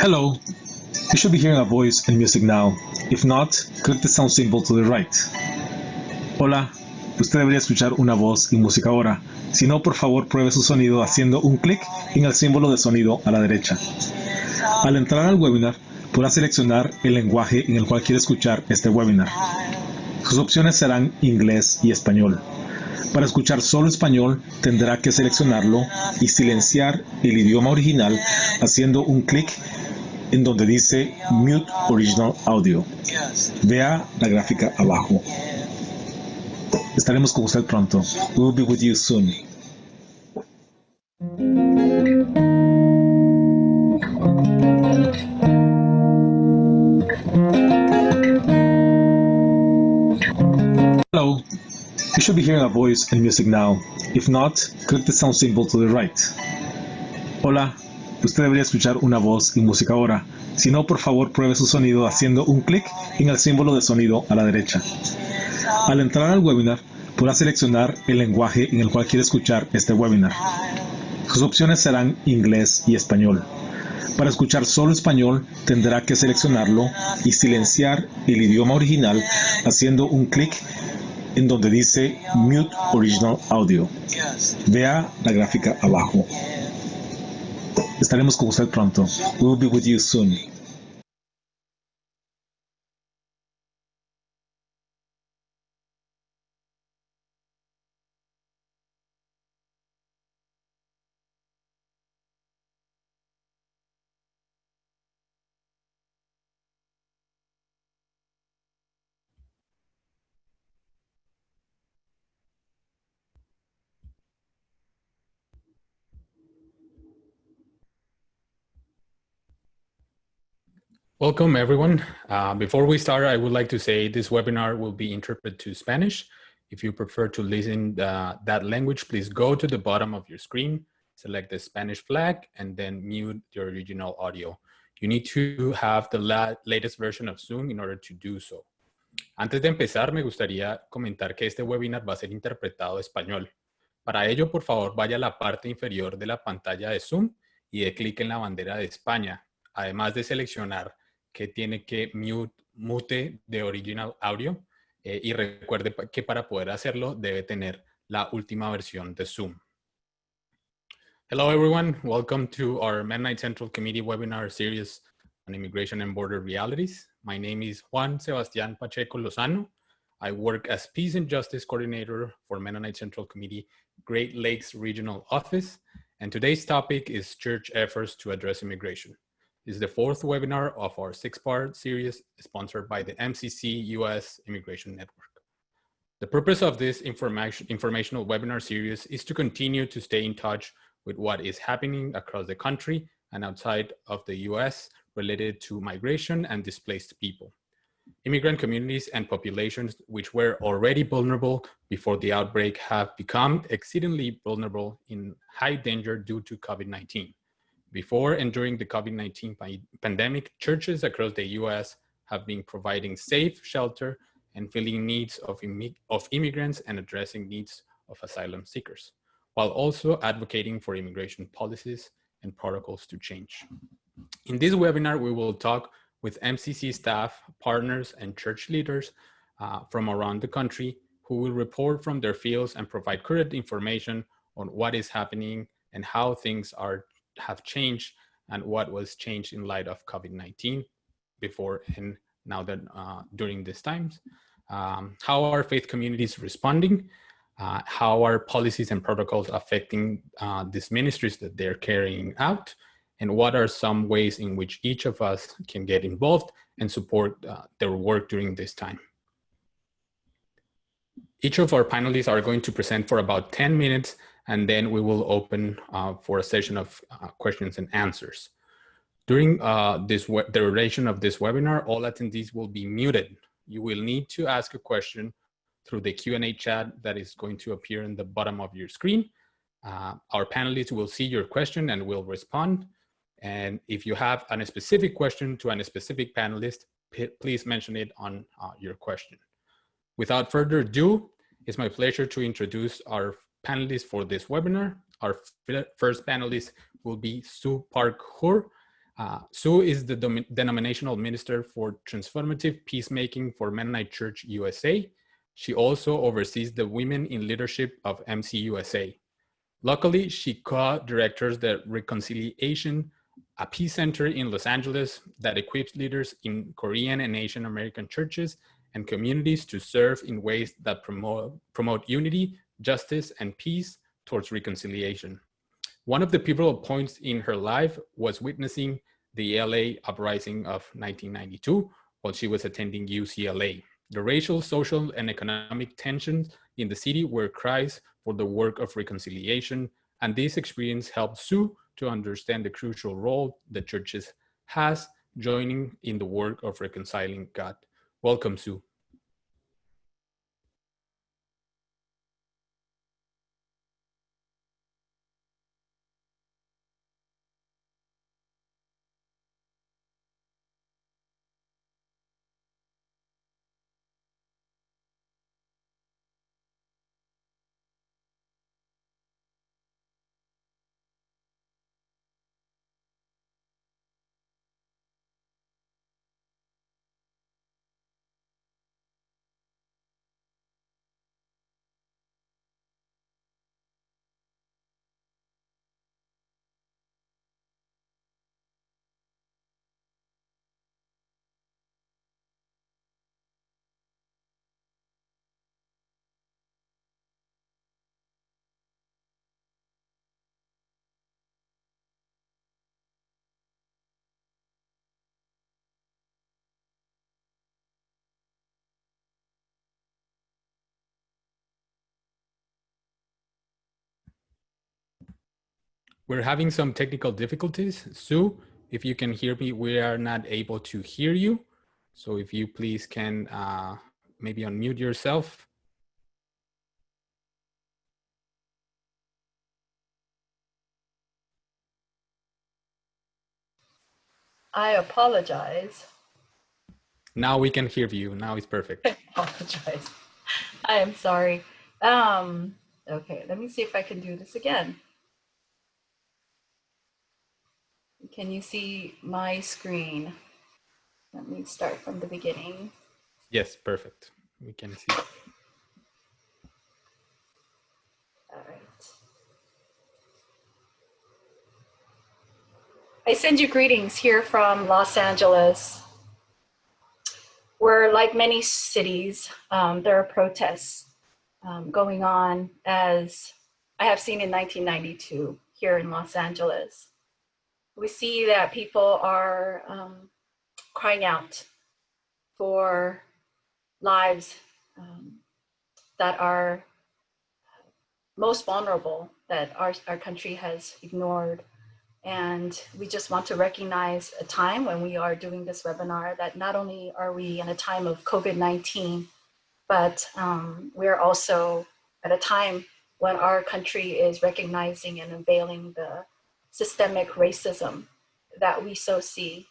Hello, you should be hearing a voice and music now. If not, click the sound symbol to the right. Hola, usted debería escuchar una voz y música ahora. Si no, por favor, pruebe su sonido haciendo un clic en el símbolo de sonido a la derecha. Al entrar al webinar, podrá seleccionar el lenguaje en el cual quiere escuchar este webinar. Sus opciones serán inglés y español. Para escuchar solo español, tendrá que seleccionarlo y silenciar el idioma original haciendo un clic en donde dice Mute Original Audio. Vea la gráfica abajo. Estaremos con usted pronto. We will be with you soon. Hello, you should be hearing a voice and music now. If not, click the sound symbol to the right. Hola, usted debería escuchar una voz y música ahora. Si no, por favor, pruebe su sonido haciendo un clic en el símbolo de sonido a la derecha. Al entrar al webinar, podrá seleccionar el lenguaje en el cual quiere escuchar este webinar. Sus opciones serán inglés y español. Para escuchar solo español, tendrá que seleccionarlo y silenciar el idioma original haciendo un clic en donde dice Mute Original Audio. Vea la gráfica abajo. Estaremos con usted pronto. We will be with you soon. Welcome, everyone. Before we start, I would like to say this webinar will be interpreted to Spanish. If you prefer to listen that language, please go to the bottom of your screen, select the Spanish flag, and then mute the original audio. You need to have the latest version of Zoom in order to do so. Antes de empezar, me gustaría comentar que este webinar va a ser interpretado a español. Para ello, por favor, vaya a la parte inferior de la pantalla de Zoom y dé clic en la bandera de España, además de seleccionar que tiene que mute the original audio y recuerde que para poder hacerlo debe tener la última versión de Zoom. Hello everyone, welcome to our Mennonite Central Committee webinar series on immigration and border realities. My name is Juan Sebastián Pacheco Lozano. I work as Peace and Justice Coordinator for Mennonite Central Committee Great Lakes Regional Office, and today's topic is church efforts to address immigration. This is the fourth webinar of our 6-part series sponsored by the MCC US Immigration Network. The purpose of this informational webinar series is to continue to stay in touch with what is happening across the country and outside of the US related to migration and displaced people. Immigrant communities and populations which were already vulnerable before the outbreak have become exceedingly vulnerable in high danger due to COVID-19. Before and during the COVID-19 pandemic, churches across the US have been providing safe shelter and filling needs of immigrants and addressing needs of asylum seekers, while also advocating for immigration policies and protocols to change. In this webinar, we will talk with MCC staff, partners, and church leaders from around the country who will report from their fields and provide current information on what is happening and how things have changed and what was changed in light of COVID-19 before and now that during these times. How are faith communities responding? How are policies and protocols affecting these ministries that they're carrying out? And what are some ways in which each of us can get involved and support their work during this time? Each of our panelists are going to present for about 10 minutes, and then we will open for a session of questions and answers. During the duration of this webinar, all attendees will be muted. You will need to ask a question through the Q&A chat that is going to appear in the bottom of your screen. Our panelists will see your question and will respond. And if you have a specific question to a specific panelist, please mention it on your question. Without further ado, it's my pleasure to introduce our panelists for this webinar. Our first panelist will be Sue Park-Hur. Sue is the denominational minister for transformative peacemaking for Mennonite Church USA. She also oversees the Women in Leadership of MCUSA. Luckily, she co-directors the Reconciliation, a peace center in Los Angeles that equips leaders in Korean and Asian American churches and communities to serve in ways that promote unity, justice, and peace towards reconciliation. One of the pivotal points in her life was witnessing the LA uprising of 1992 while she was attending UCLA. The racial, social, and economic tensions in the city were cries for the work of reconciliation, and this experience helped Sue to understand the crucial role the churches has joining in the work of reconciling God. Welcome, Sue. We're having some technical difficulties. Sue, if you can hear me, we are not able to hear you. So if you please can maybe unmute yourself. I apologize. Now we can hear you. Now it's perfect. I apologize. I am sorry. Okay, let me see if I can do this again. Can you see my screen? Let me start from the beginning. Yes, perfect. We can see. All right. I send you greetings here from Los Angeles, where, like many cities, there are protests going on, as I have seen in 1992 here in Los Angeles. We see that people are crying out for lives that are most vulnerable, that our country has ignored. And we just want to recognize a time when we are doing this webinar that not only are we in a time of COVID-19, but we're also at a time when our country is recognizing and unveiling the systemic racism that we so see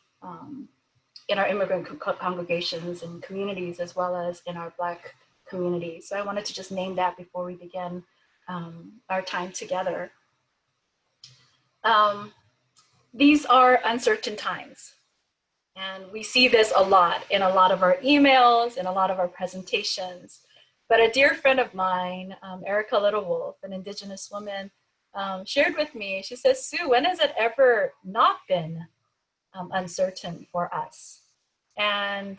in our immigrant congregations and communities, as well as in our Black community. So I wanted to just name that before we begin our time together. These are uncertain times. And we see this a lot in a lot of our emails, in a lot of our presentations. But a dear friend of mine, Erica Little Wolf, an Indigenous woman, shared with me, she says, Sue, when has it ever not been uncertain for us? And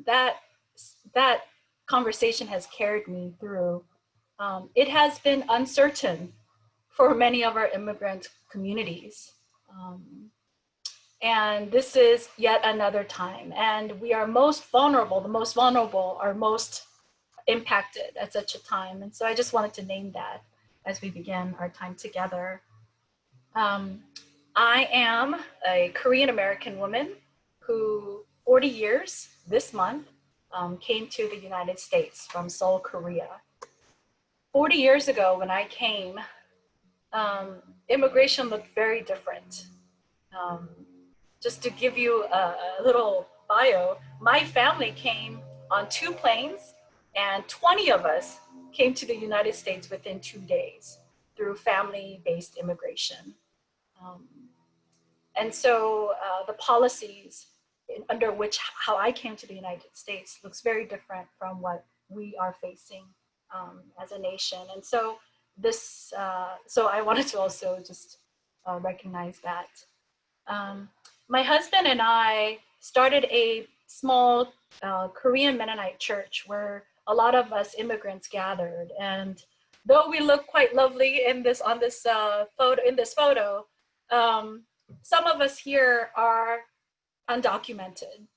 that conversation has carried me through. It has been uncertain for many of our immigrant communities. And this is yet another time. And we are most vulnerable, the most vulnerable are most impacted at such a time. And so I just wanted to name that as we begin our time together. I am a Korean American woman who 40 years this month came to the United States from Seoul, Korea. 40 years ago when I came, immigration looked very different. Just to give you a little bio, my family came on 2 planes and 20 of us came to the United States within 2 days through family-based immigration. And so the policies under which how I came to the United States looks very different from what we are facing as a nation. And so this, so I wanted to also just recognize that. My husband and I started a small Korean Mennonite church where a lot of us immigrants gathered. And though we look quite lovely in this photo, some of us here are undocumented.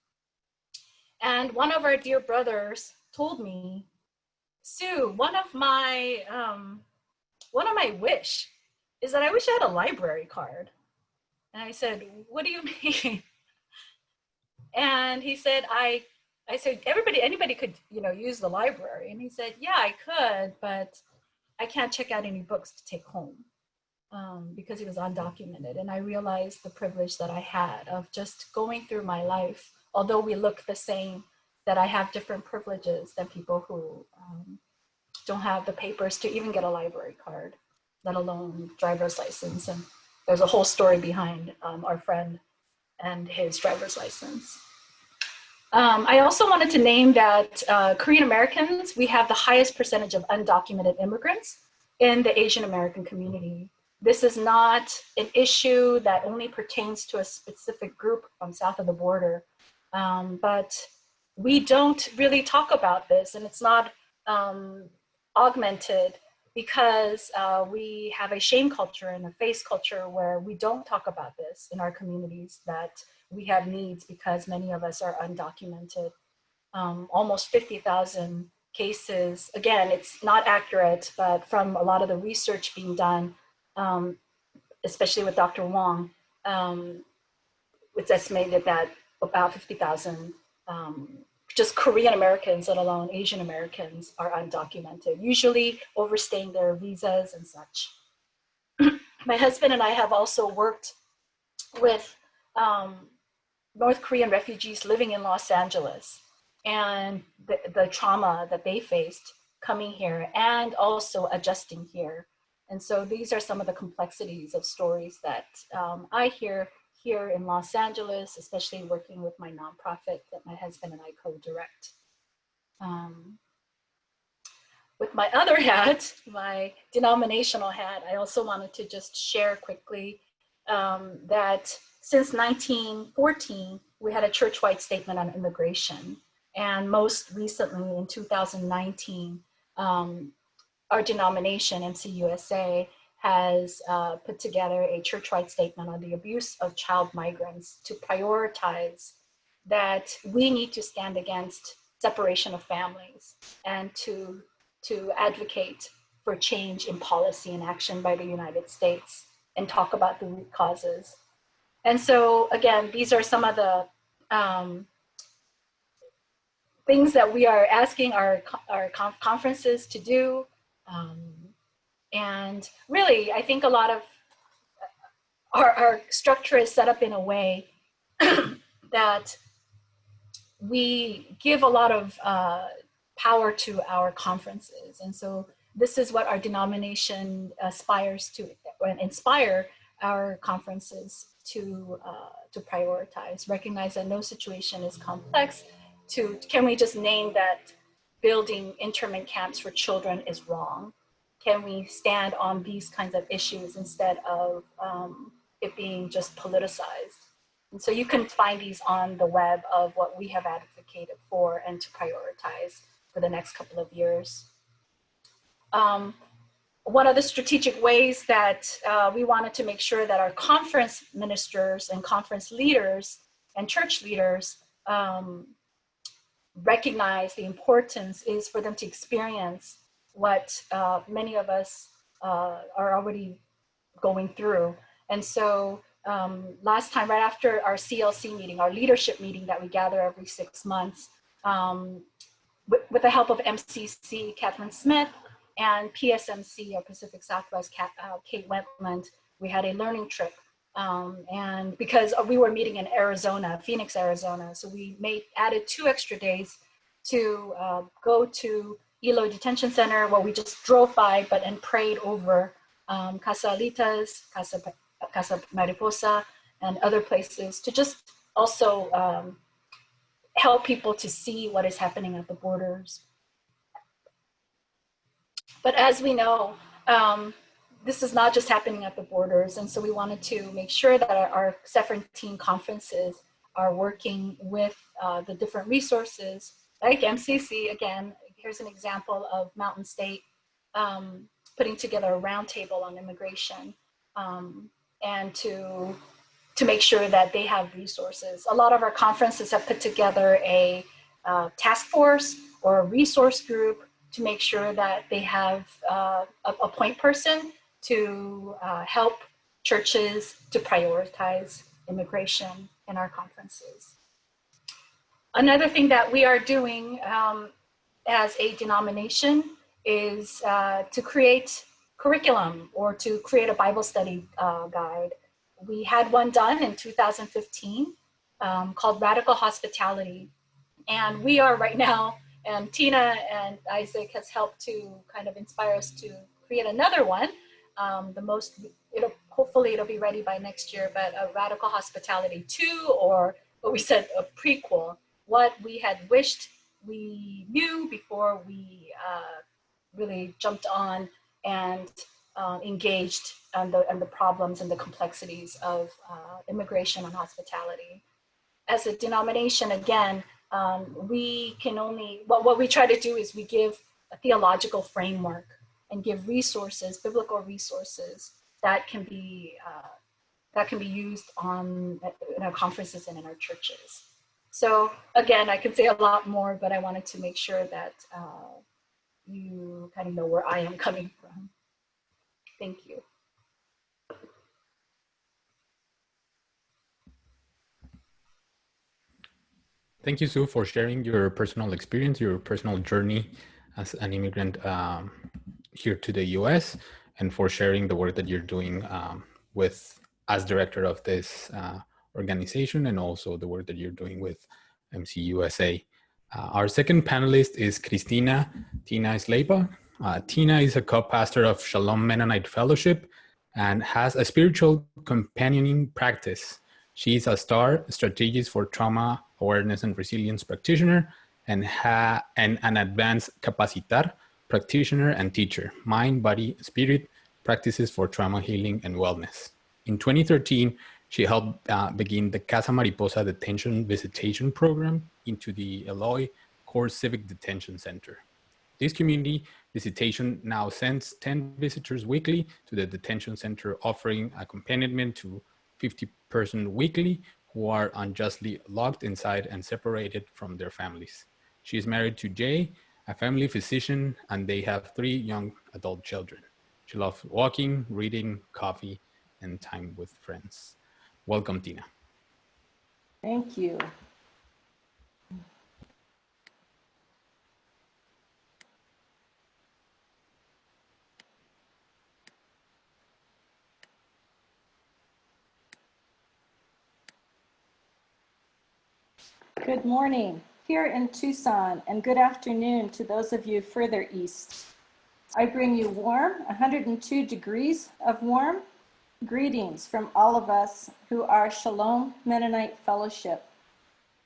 And one of our dear brothers told me, Sue, one of my wish is that I wish I had a library card. And I said, what do you mean? And he said, I said, anybody could, use the library. And he said, yeah, I could, but I can't check out any books to take home because he was undocumented. And I realized the privilege that I had of just going through my life, although we look the same, that I have different privileges than people who don't have the papers to even get a library card, let alone driver's license. And there's a whole story behind our friend and his driver's license. I also wanted to name that Korean Americans, we have the highest percentage of undocumented immigrants in the Asian American community. This is not an issue that only pertains to a specific group south of the border, but we don't really talk about this, and it's not augmented because we have a shame culture and a face culture where we don't talk about this in our communities, that we have needs because many of us are undocumented. Almost 50,000 cases. Again, it's not accurate, but from a lot of the research being done, especially with Dr. Wong, it's estimated that about 50,000 just Korean Americans, let alone Asian Americans, are undocumented, usually overstaying their visas and such. My husband and I have also worked with North Korean refugees living in Los Angeles and the trauma that they faced coming here and also adjusting here. And so these are some of the complexities of stories that I hear here in Los Angeles, especially working with my nonprofit that my husband and I co-direct. With my other hat, my denominational hat, I also wanted to just share quickly that since 1914, we had a church-wide statement on immigration. And most recently in 2019, our denomination, MCUSA, has put together a church-wide statement on the abuse of child migrants to prioritize that we need to stand against separation of families and to advocate for change in policy and action by the United States and talk about the root causes. And so again, these are some of the things that we are asking our conferences to do. And really, I think a lot of our structure is set up in a way that we give a lot of power to our conferences. And so this is what our denomination aspires to inspire our conferences to prioritize, recognize that no situation is complex. Can we just name that building internment camps for children is wrong? Can we stand on these kinds of issues instead of it being just politicized? And so you can find these on the web of what we have advocated for and to prioritize for the next couple of years. One of the strategic ways that we wanted to make sure that our conference ministers and conference leaders and church leaders recognize the importance is for them to experience what many of us are already going through. And so last time, right after our CLC meeting, our leadership meeting that we gather every 6 months, with the help of MCC, Catherine Smith, and PSMC, or Pacific Southwest, Kate Wentland, we had a learning trip. And because we were meeting in Arizona, Phoenix, Arizona, so we added 2 extra days to go to Eloy Detention Center, where we just drove by and prayed over Casa Alitas, Casa Mariposa, and other places to just also help people to see what is happening at the borders. But as we know, this is not just happening at the borders. And so we wanted to make sure that our Sephardim conferences are working with the different resources, like MCC. Again, here's an example of Mountain State putting together a roundtable on immigration, and to make sure that they have resources. A lot of our conferences have put together a task force or a resource group to make sure that they have a point person to help churches to prioritize immigration in our conferences. Another thing that we are doing as a denomination is to create curriculum or to create a Bible study guide. We had one done in 2015 called Radical Hospitality. And we are right now, and Tina and Isaac has helped to kind of inspire us to create another one. Hopefully it'll be ready by next year, but a Radical Hospitality 2, or what we said, a prequel, what we had wished we knew before we really jumped on and engaged on the problems and the complexities of immigration and hospitality. As a denomination, again, we can only, what we try to do is we give a theological framework and give resources, biblical resources that can be used in our conferences and in our churches. So again, I could say a lot more, but I wanted to make sure that you kind of know where I am coming from. Thank you. Thank you, Sue, for sharing your personal experience, your personal journey as an immigrant here to the US, and for sharing the work that you're doing as director of this organization, and also the work that you're doing with MCUSA. Our second panelist is Tina Sleipa. Tina is a co-pastor of Shalom Mennonite Fellowship and has a spiritual companioning practice. She's a STAR, Strategies for Trauma Awareness and Resilience practitioner, and an advanced Capacitar practitioner and teacher, mind, body, spirit practices for trauma healing and wellness. In 2013, she helped begin the Casa Mariposa Detention Visitation Program into the Eloy Core Civic Detention Center. This community visitation now sends 10 visitors weekly to the detention center, offering accompaniment to 50-person weekly who are unjustly locked inside and separated from their families. She is married to Jay, a family physician, and they have 3 young adult children. She loves walking, reading, coffee, and time with friends. Welcome, Tina. Thank you. Good morning here in Tucson, and good afternoon to those of you further east. I bring you warm, 102 degrees of warm greetings from all of us who are Shalom Mennonite Fellowship.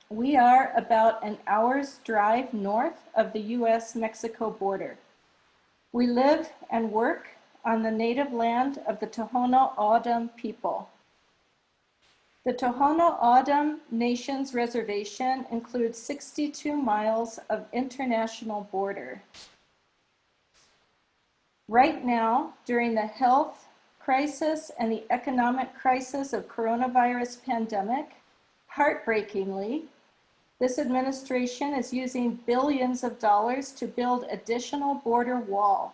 We are about an hour's drive north of the US-Mexico border. We live and work on the native land of the Tohono O'odham people. The Tohono O'odham Nation's reservation includes 62 miles of international border. Right now, during the health crisis and the economic crisis of coronavirus pandemic, heartbreakingly, this administration is using billions of dollars to build additional border wall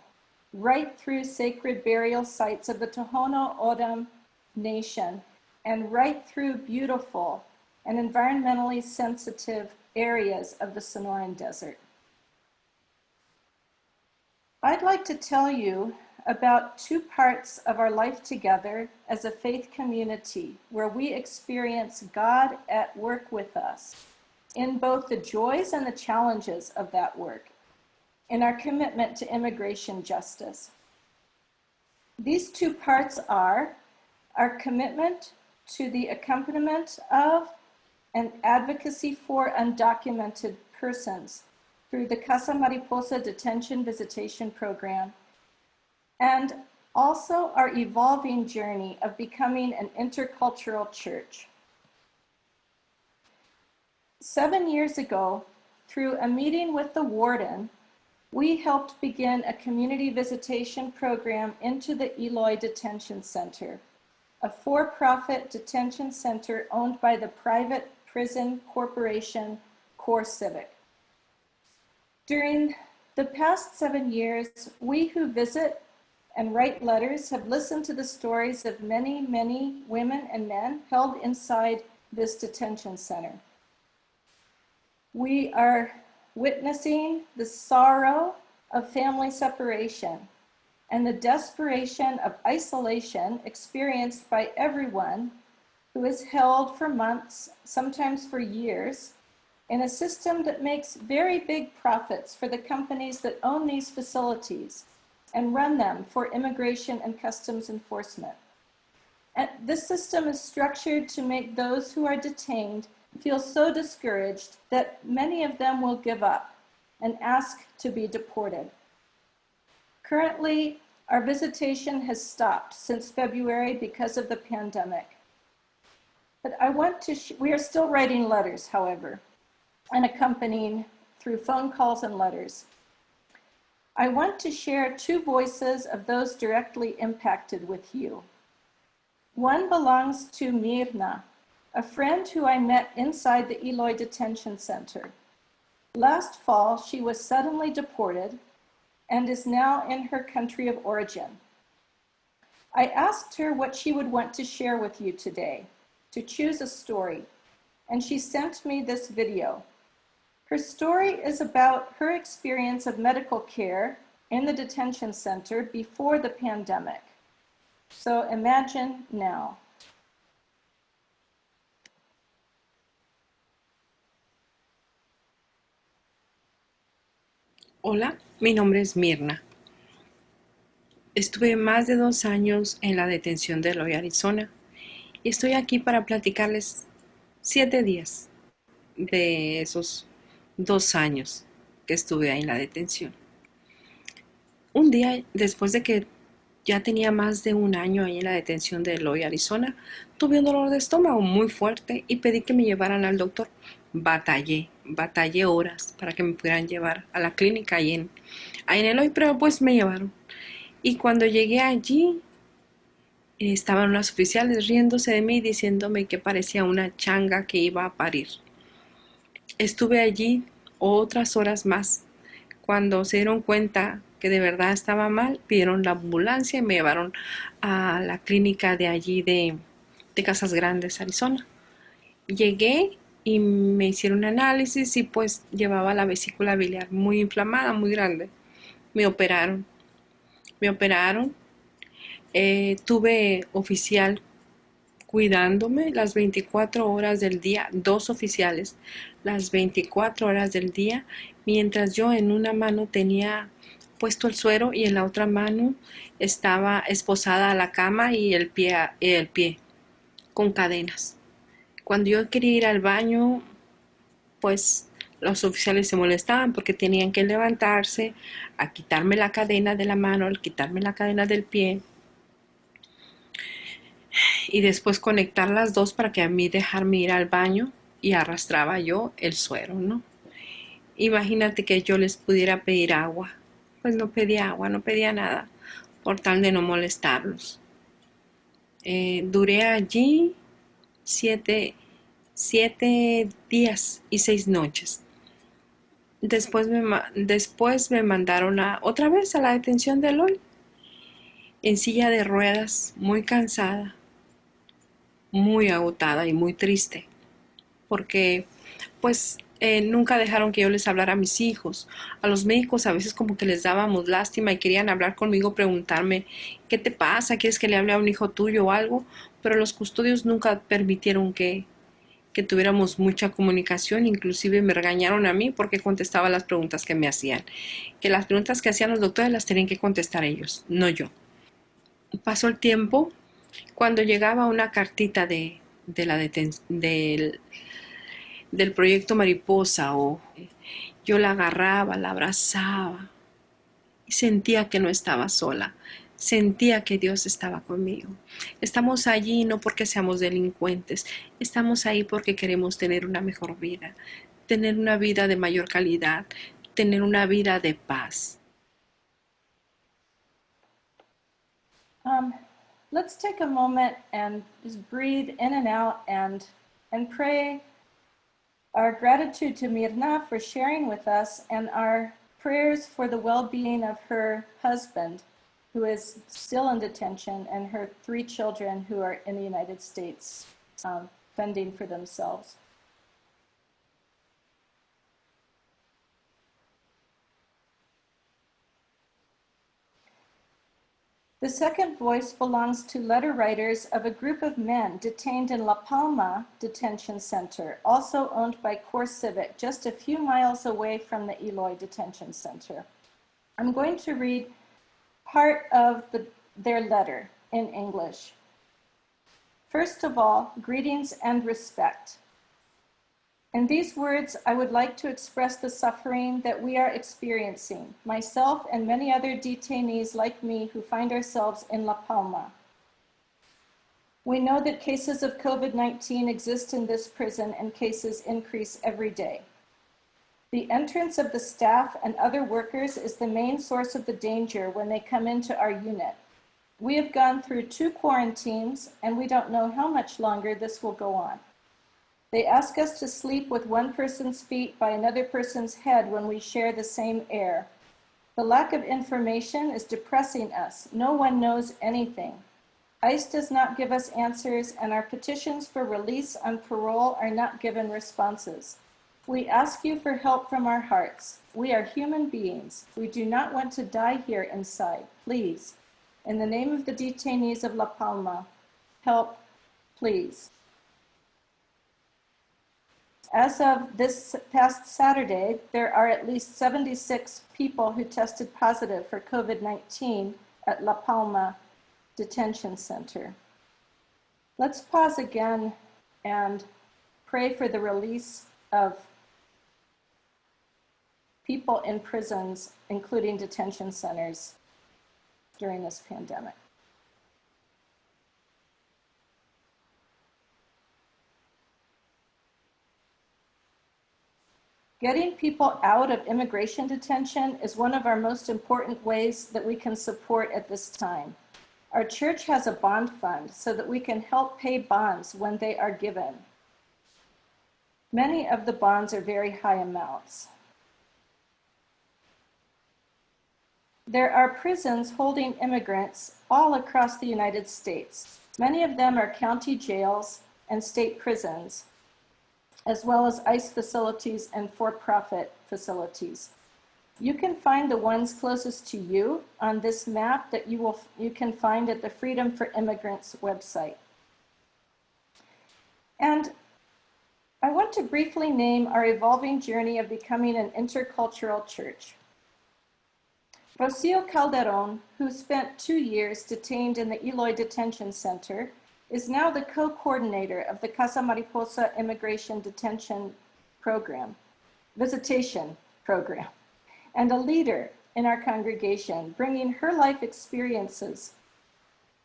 right through sacred burial sites of the Tohono O'odham Nation, and right through beautiful and environmentally sensitive areas of the Sonoran Desert. I'd like to tell you about 2 parts of our life together as a faith community where we experience God at work with us in both the joys and the challenges of that work, in our commitment to immigration justice. These two parts are our commitment to the accompaniment of and advocacy for undocumented persons through the Casa Mariposa Detention Visitation Program, and also our evolving journey of becoming an intercultural church. 7 years ago, through a meeting with the warden, we helped begin a community visitation program into the Eloy Detention Center, a for-profit detention center owned by the private prison corporation CoreCivic. During the past 7 years, we who visit and write letters have listened to the stories of many, many women and men held inside this detention center. We are witnessing the sorrow of family separation and the desperation of isolation experienced by everyone who is held for months, sometimes for years, in a system that makes very big profits for the companies that own these facilities and run them for immigration and customs enforcement. And this system is structured to make those who are detained feel so discouraged that many of them will give up and ask to be deported. Currently, our visitation has stopped since February because of the pandemic. But we are still writing letters, however, and accompanying through phone calls and letters. I want to share two voices of those directly impacted with you. One belongs to Mirna, a friend who I met inside the Eloy Detention Center. Last fall, she was suddenly deported and is now in her country of origin. I asked her what she would want to share with you today, to choose a story, and she sent me this video. Her story is about her experience of medical care in the detention center before the pandemic. So imagine now. Hola, mi nombre es Mirna. Estuve más de 2 años en la detención de Eloy, Arizona, y estoy aquí para platicarles 7 días de esos 2 años que estuve ahí en la detención. Un día, después de que ya tenía más de 1 año ahí en la detención de Eloy, Arizona, tuve un dolor de estómago muy fuerte y pedí que me llevaran al doctor. Batallé horas para que me pudieran llevar a la clínica ahí en Eloy, pero pues me llevaron. Y cuando llegué allí, estaban unas oficiales riéndose de mí, diciéndome que parecía una changa que iba a parir. Estuve allí otras horas más. Cuando se dieron cuenta que de verdad estaba mal, pidieron la ambulancia y me llevaron a la clínica de allí de Casas Grandes, Arizona. Llegué y me hicieron un análisis y pues llevaba la vesícula biliar muy inflamada, muy grande. Me operaron. Tuve oficial cuidándome las 24 horas del día, 2 oficiales, las 24 horas del día, mientras yo en una mano tenía puesto el suero y en la otra mano estaba esposada a la cama y el pie con cadenas. Cuando yo quería ir al baño, pues los oficiales se molestaban porque tenían que levantarse a quitarme la cadena de la mano, al quitarme la cadena del pie y después conectar las dos para que a mí dejarme ir al baño, y arrastraba yo el suero, ¿no? Imagínate que yo les pudiera pedir agua. Pues no pedía agua, no pedía nada, por tal de no molestarlos. Duré allí 7 días y 6 noches. Después me mandaron otra vez a la detención de Eloy, en silla de ruedas, muy cansada, muy agotada y muy triste, porque pues nunca dejaron que yo les hablara a mis hijos. A los médicos a veces como que les dábamos lástima y querían hablar conmigo, preguntarme, ¿qué te pasa? ¿Quieres que le hable a un hijo tuyo o algo? Pero los custodios nunca permitieron que tuviéramos mucha comunicación. Inclusive me regañaron a mí porque contestaba las preguntas que me hacían. Que las preguntas que hacían los doctores las tenían que contestar ellos, no yo. Pasó el tiempo. Cuando llegaba una cartita del proyecto Mariposa, yo la agarraba, la abrazaba y sentía que no estaba sola. Sentía que Dios estaba conmigo. Estamos allí no porque seamos delincuentes, estamos ahí porque queremos tener una mejor vida, tener una vida de mayor calidad, tener una vida de paz. Let's take a moment and just breathe in and out and pray our gratitude to Mirna for sharing with us and our prayers for the well-being of her husband, who is still in detention, and her 3 children who are in the United States fending for themselves. The second voice belongs to letter writers of a group of men detained in La Palma Detention Center, also owned by Core Civic, just a few miles away from the Eloy Detention Center. I'm going to read part of their letter in English. First of all, greetings and respect. In these words, I would like to express the suffering that we are experiencing, myself and many other detainees like me who find ourselves in La Palma. We know that cases of COVID-19 exist in this prison and cases increase every day. The entrance of the staff and other workers is the main source of the danger when they come into our unit. We have gone through 2 quarantines and we don't know how much longer this will go on. They ask us to sleep with one person's feet by another person's head when we share the same air. The lack of information is depressing us. No one knows anything. ICE does not give us answers, and our petitions for release on parole are not given responses. We ask you for help from our hearts. We are human beings. We do not want to die here inside. Please, in the name of the detainees of La Palma, help, please. As of this past Saturday, there are at least 76 people who tested positive for COVID-19 at La Palma Detention Center. Let's pause again and pray for the release of people in prisons, including detention centers, during this pandemic. Getting people out of immigration detention is one of our most important ways that we can support at this time. Our church has a bond fund so that we can help pay bonds when they are given. Many of the bonds are very high amounts. There are prisons holding immigrants all across the United States. Many of them are county jails and state prisons, as well as ICE facilities and for-profit facilities. You can find the ones closest to you on this map that you can find at the Freedom for Immigrants website. And I want to briefly name our evolving journey of becoming an intercultural church. Rocio Calderon, who spent 2 years detained in the Eloy Detention Center, is now the co-coordinator of the Casa Mariposa Immigration Visitation Program, and a leader in our congregation, bringing her life experiences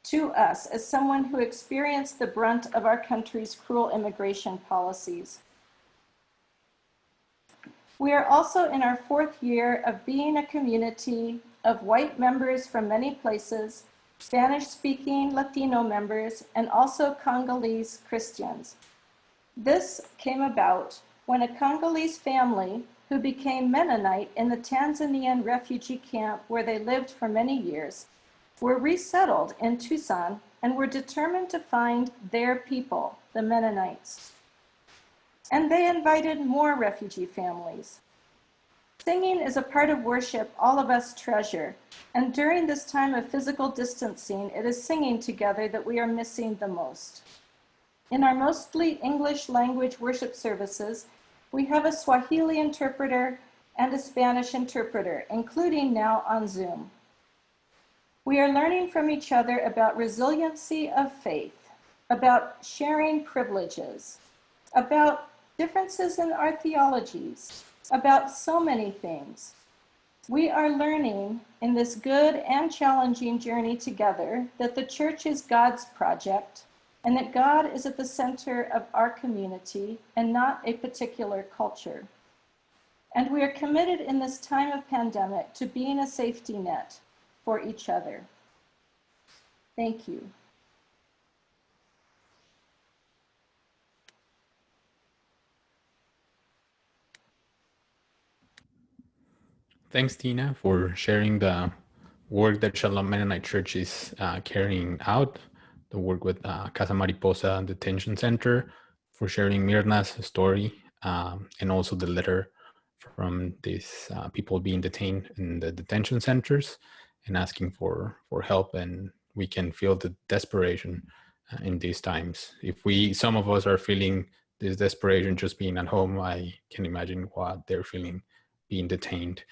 to us as someone who experienced the brunt of our country's cruel immigration policies. We are also in our 4th year of being a community of white members from many places, Spanish-speaking Latino members, and also Congolese Christians. This came about when a Congolese family who became Mennonite in the Tanzanian refugee camp where they lived for many years were resettled in Tucson and were determined to find their people, the Mennonites. And they invited more refugee families. Singing is a part of worship all of us treasure, and during this time of physical distancing, it is singing together that we are missing the most. In our mostly English language worship services, we have a Swahili interpreter and a Spanish interpreter, including now on Zoom. We are learning from each other about resiliency of faith, about sharing privileges, about differences in our theologies, about so many things. We are learning in this good and challenging journey together that the church is God's project and that God is at the center of our community and not a particular culture. And we are committed in this time of pandemic to being a safety net for each other. Thank you. Thanks, Tina, for sharing the work that Shalom Mennonite Church is carrying out, the work with Casa Mariposa Detention Center, for sharing Mirna's story, and also the letter from these people being detained in the detention centers and asking for help. And we can feel the desperation in these times. If some of us are feeling this desperation just being at home, I can imagine what they're feeling being detained.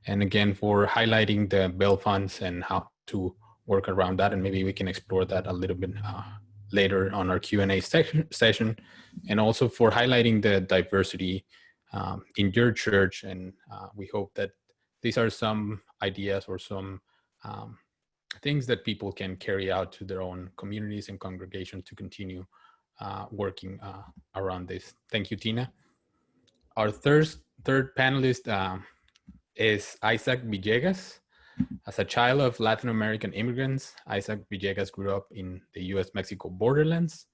And again, for highlighting the bail funds and how to work around that. And maybe we can explore that a little bit later on our Q&A session. And also for highlighting the diversity in your church. And we hope that these are some ideas or some things that people can carry out to their own communities and congregations to continue working around this. Thank you, Tina. Our third panelist is Isaac Villegas. As a child of Latin American immigrants, Isaac Villegas grew up in the US-Mexico borderlands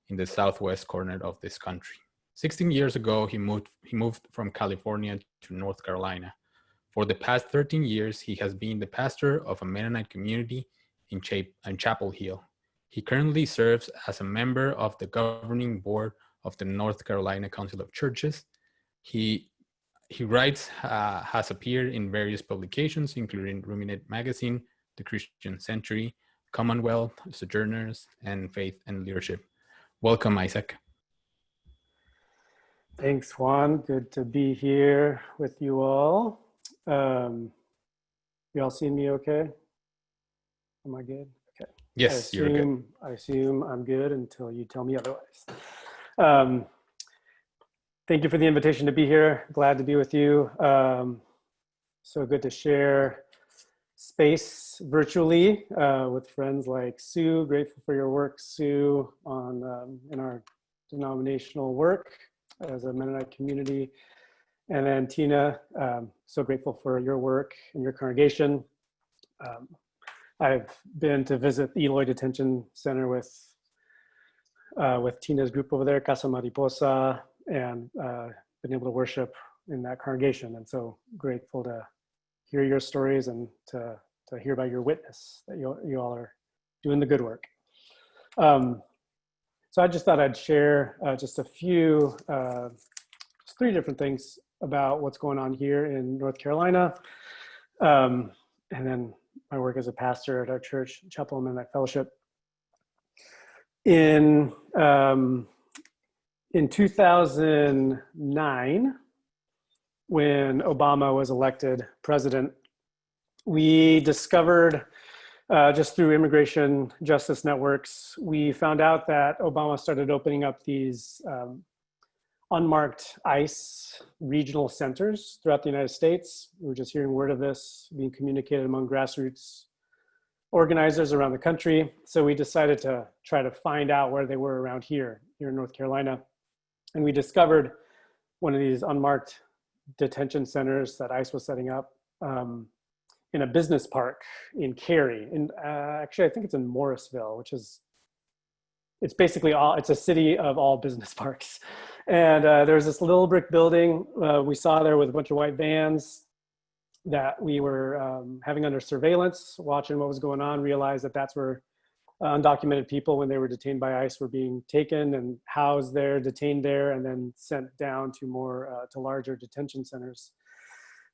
in the southwest corner of this country. 16 years ago, he moved from California to North Carolina. For the past 13 years, he has been the pastor of a Mennonite community in Chapel Hill. He currently serves as a member of the governing board of the North Carolina Council of Churches. He writes, has appeared in various publications, including Ruminate Magazine, The Christian Century, Commonwealth, Sojourners, and Faith and Leadership. Welcome, Isaac. Thanks, Juan. Good to be here with you all. You all see me okay? Am I good? Okay. Yes, you're good. I assume I'm good until you tell me otherwise. Thank you for the invitation to be here. Glad to be with you. So good to share space virtually with friends like Sue. Grateful for your work, Sue, in our denominational work as a Mennonite community. And then Tina, so grateful for your work and your congregation. I've been to visit the Eloy Detention Center with Tina's group over there, Casa Mariposa, and been able to worship in that congregation. And so grateful to hear your stories and to hear about your witness, that you all are doing the good work. So I just thought I'd share just a few, just 3 different things about what's going on here in North Carolina. And then my work as a pastor at our church, Chapel Mennonite Fellowship. In 2009, when Obama was elected president, we discovered just through immigration justice networks, we found out that Obama started opening up these unmarked ICE regional centers throughout the United States. We were just hearing word of this being communicated among grassroots organizers around the country. So we decided to try to find out where they were around here in North Carolina. And we discovered one of these unmarked detention centers that ICE was setting up in a business park in Cary. And actually, I think it's in Morrisville, which is, it's basically it's a city of all business parks. And there's this little brick building we saw there with a bunch of white vans that we were having under surveillance, watching what was going on, realized that that's where undocumented people, when they were detained by ICE, were being taken and housed there, detained there, and then sent down to larger detention centers.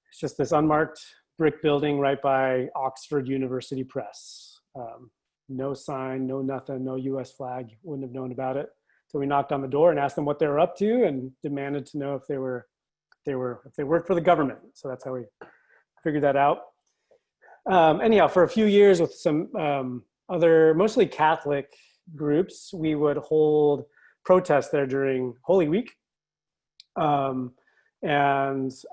It's just this unmarked brick building right by Oxford University Press. No sign, no nothing, no US flag. Wouldn't have known about it. So we knocked on the door and asked them what they were up to and demanded to know if they worked for the government. So that's how we figured that out. Anyhow, for a few years with some other mostly Catholic groups, we would hold protests there during Holy Week. And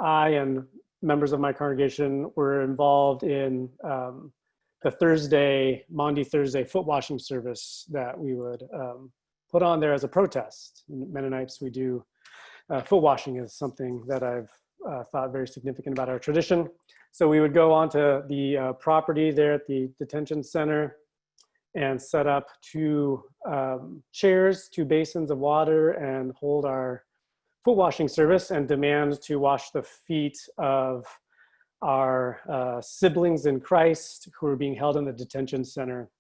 I and members of my congregation were involved in the Maundy Thursday foot washing service that we would put on there as a protest. Mennonites, we do foot washing is something that I've thought very significant about our tradition. So we would go onto the property there at the detention center and set up two chairs, two basins of water, and hold our foot washing service and demand to wash the feet of our siblings in Christ who were being held in the detention center.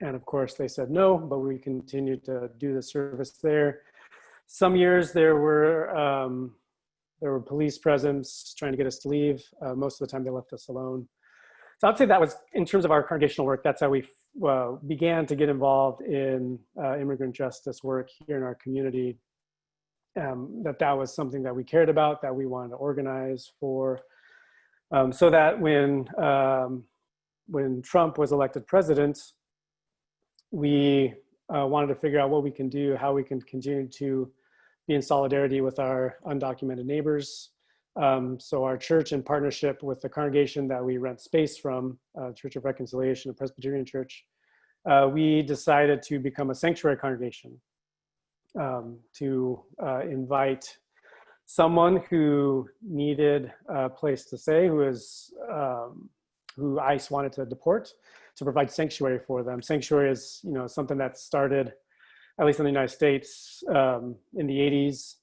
And of course they said no, but we continued to do the service there. Some years there were police presence trying to get us to leave. Most of the time they left us alone. So I'd say that was, in terms of our congregational work, that's how we began to get involved in immigrant justice work here in our community. That was something that we cared about, that we wanted to organize for, so that when Trump was elected president, we wanted to figure out what we can do, how we can continue to be in solidarity with our undocumented neighbors. So our church, in partnership with the congregation that we rent space from, Church of Reconciliation, a Presbyterian church, we decided to become a sanctuary congregation, to invite someone who needed a place to stay, who ICE wanted to deport, to provide sanctuary for them. Sanctuary is, something that started, at least in the United States, in the 80s.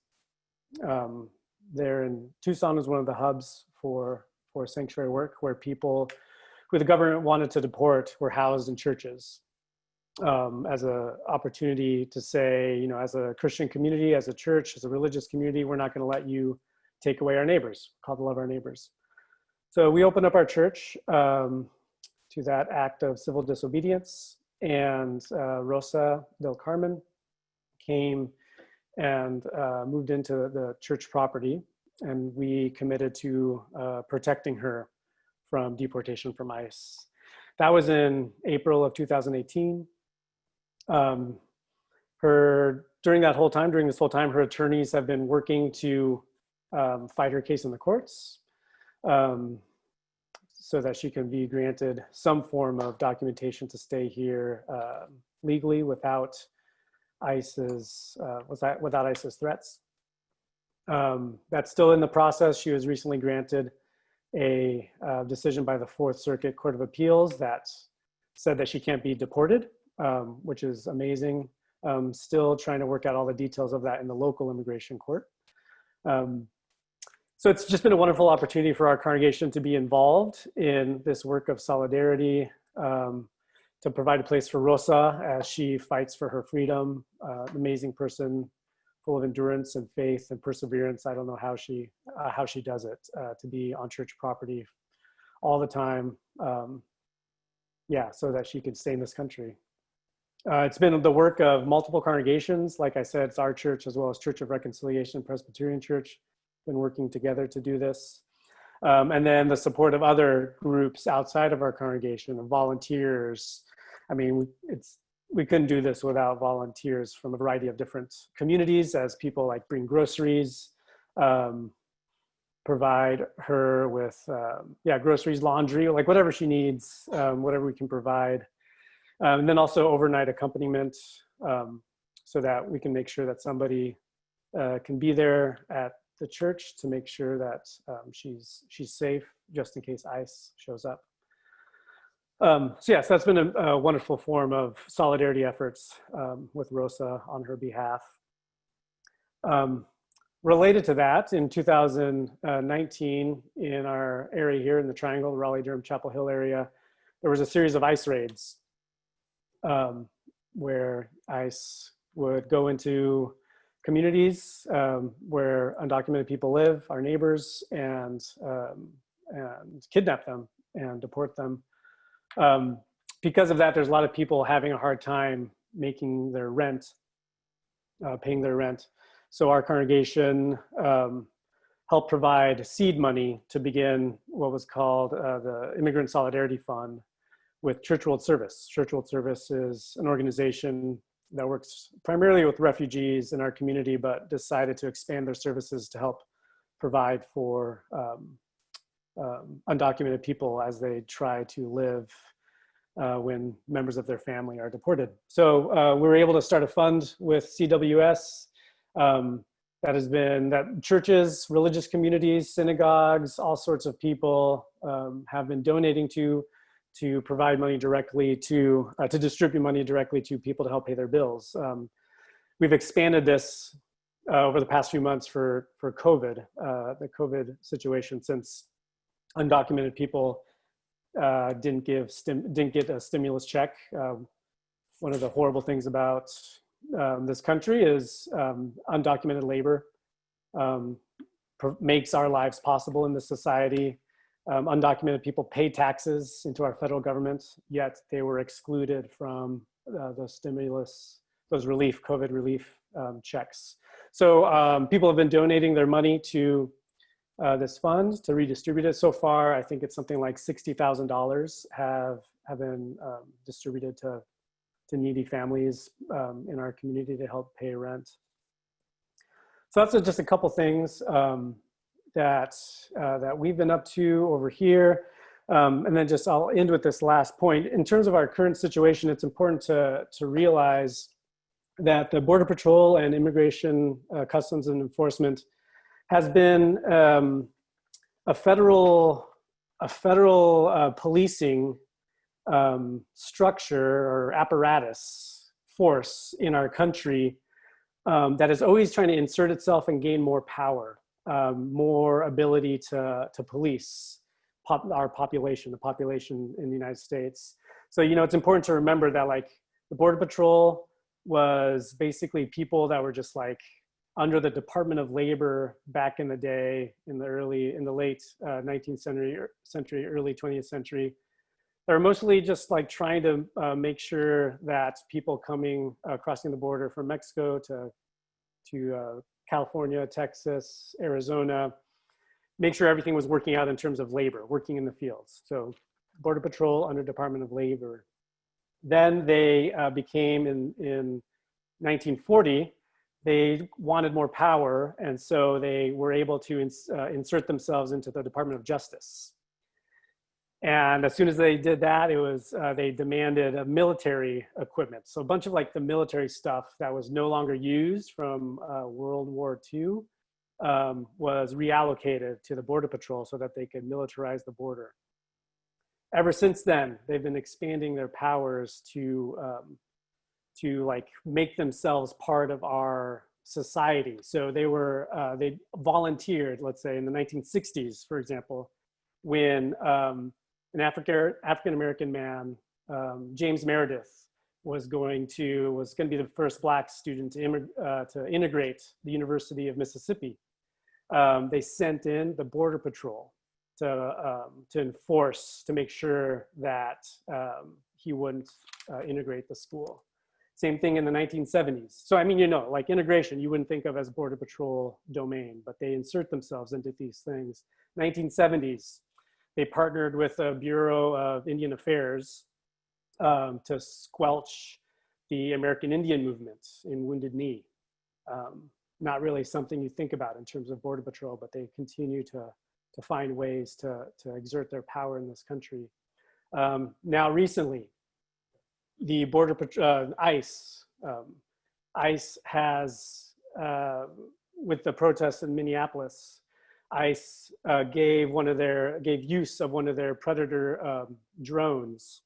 There in Tucson was one of the hubs for sanctuary work, where people who the government wanted to deport were housed in churches, as an opportunity to say, as a Christian community, as a church, as a religious community, we're not going to let you take away our neighbors, called to love our neighbors. So we opened up our church to that act of civil disobedience, and Rosa del Carmen came and moved into the church property, and we committed to protecting her from deportation from ICE. That was in April of 2018. During this whole time, her attorneys have been working to fight her case in the courts, so that she can be granted some form of documentation to stay here legally without ICE's threats. That's still in the process. She was recently granted a decision by the Fourth Circuit Court of Appeals that said that she can't be deported, which is amazing. Still trying to work out all the details of that in the local immigration court. So it's just been a wonderful opportunity for our congregation to be involved in this work of solidarity, to provide a place for Rosa as she fights for her freedom. An amazing person, full of endurance and faith and perseverance. I don't know how she does it, to be on church property all the time. So that she can stay in this country. It's been the work of multiple congregations. Like I said, it's our church as well as Church of Reconciliation, Presbyterian Church, been working together to do this. And then the support of other groups outside of our congregation, of volunteers. I mean, we couldn't do this without volunteers from a variety of different communities, as people like bring groceries, provide her with groceries, laundry, like whatever she needs, whatever we can provide. And then also overnight accompaniment, so that we can make sure that somebody can be there at the church to make sure that she's safe, just in case ICE shows up. So that's been a wonderful form of solidarity efforts with Rosa on her behalf. Related to that, in 2019, in our area here in the Triangle, the Raleigh-Durham Chapel Hill area, there was a series of ICE raids where ICE would go into communities where undocumented people live, our neighbors, and kidnap them and deport them. Because of that, there's a lot of people having a hard time making their rent, paying their rent. So our congregation helped provide seed money to begin what was called the Immigrant Solidarity Fund with Church World Service. Church World Service is an organization that works primarily with refugees in our community, but decided to expand their services to help provide for undocumented people as they try to live when members of their family are deported. So we were able to start a fund with CWS that churches, religious communities, synagogues, all sorts of people have been donating to provide money directly to distribute money directly to people to help pay their bills. We've expanded this over the past few months for COVID, the COVID situation, since undocumented people didn't get a stimulus check. One of the horrible things about this country is undocumented labor makes our lives possible in this society. Undocumented people pay taxes into our federal government, yet they were excluded from the stimulus, those COVID relief checks. So people have been donating their money to this fund to redistribute it. So far, I think it's something like $60,000 have been distributed to needy families in our community to help pay rent. So that's just a couple things that we've been up to over here. And then I'll end with this last point. In terms of our current situation, it's important to realize that the Border Patrol and Immigration, Customs and Enforcement has been a federal policing structure or apparatus force in our country that is always trying to insert itself and gain more power, more ability to police our population, the population in the United States. So, it's important to remember that like the Border Patrol was basically people that were just like under the Department of Labor back in the day, in the late 19th century, early 20th century. They're mostly just like trying to make sure that people crossing the border from Mexico to California, Texas, Arizona, make sure everything was working out in terms of labor, working in the fields. So Border Patrol under Department of Labor. Then they became in 1940, they wanted more power, and so they were able to insert themselves into the Department of Justice. And as soon as they did that, they demanded military equipment. So a bunch of like the military stuff that was no longer used from World War II was reallocated to the Border Patrol so that they could militarize the border. Ever since then, they've been expanding their powers to like make themselves part of our society. So they volunteered, let's say in the 1960s, for example, when an African-American man, James Meredith, was going to be the first Black student to integrate the University of Mississippi. They sent in the Border Patrol to enforce, to make sure that he wouldn't integrate the school. Same thing in the 1970s. So I mean, like integration, you wouldn't think of as Border Patrol domain, but they insert themselves into these things. 1970s, they partnered with the Bureau of Indian Affairs to squelch the American Indian movement in Wounded Knee. Not really something you think about in terms of Border Patrol, but they continue to find ways to exert their power in this country. Now recently, the Border Patrol, ICE has, with the protests in Minneapolis, ICE gave use of one of their Predator drones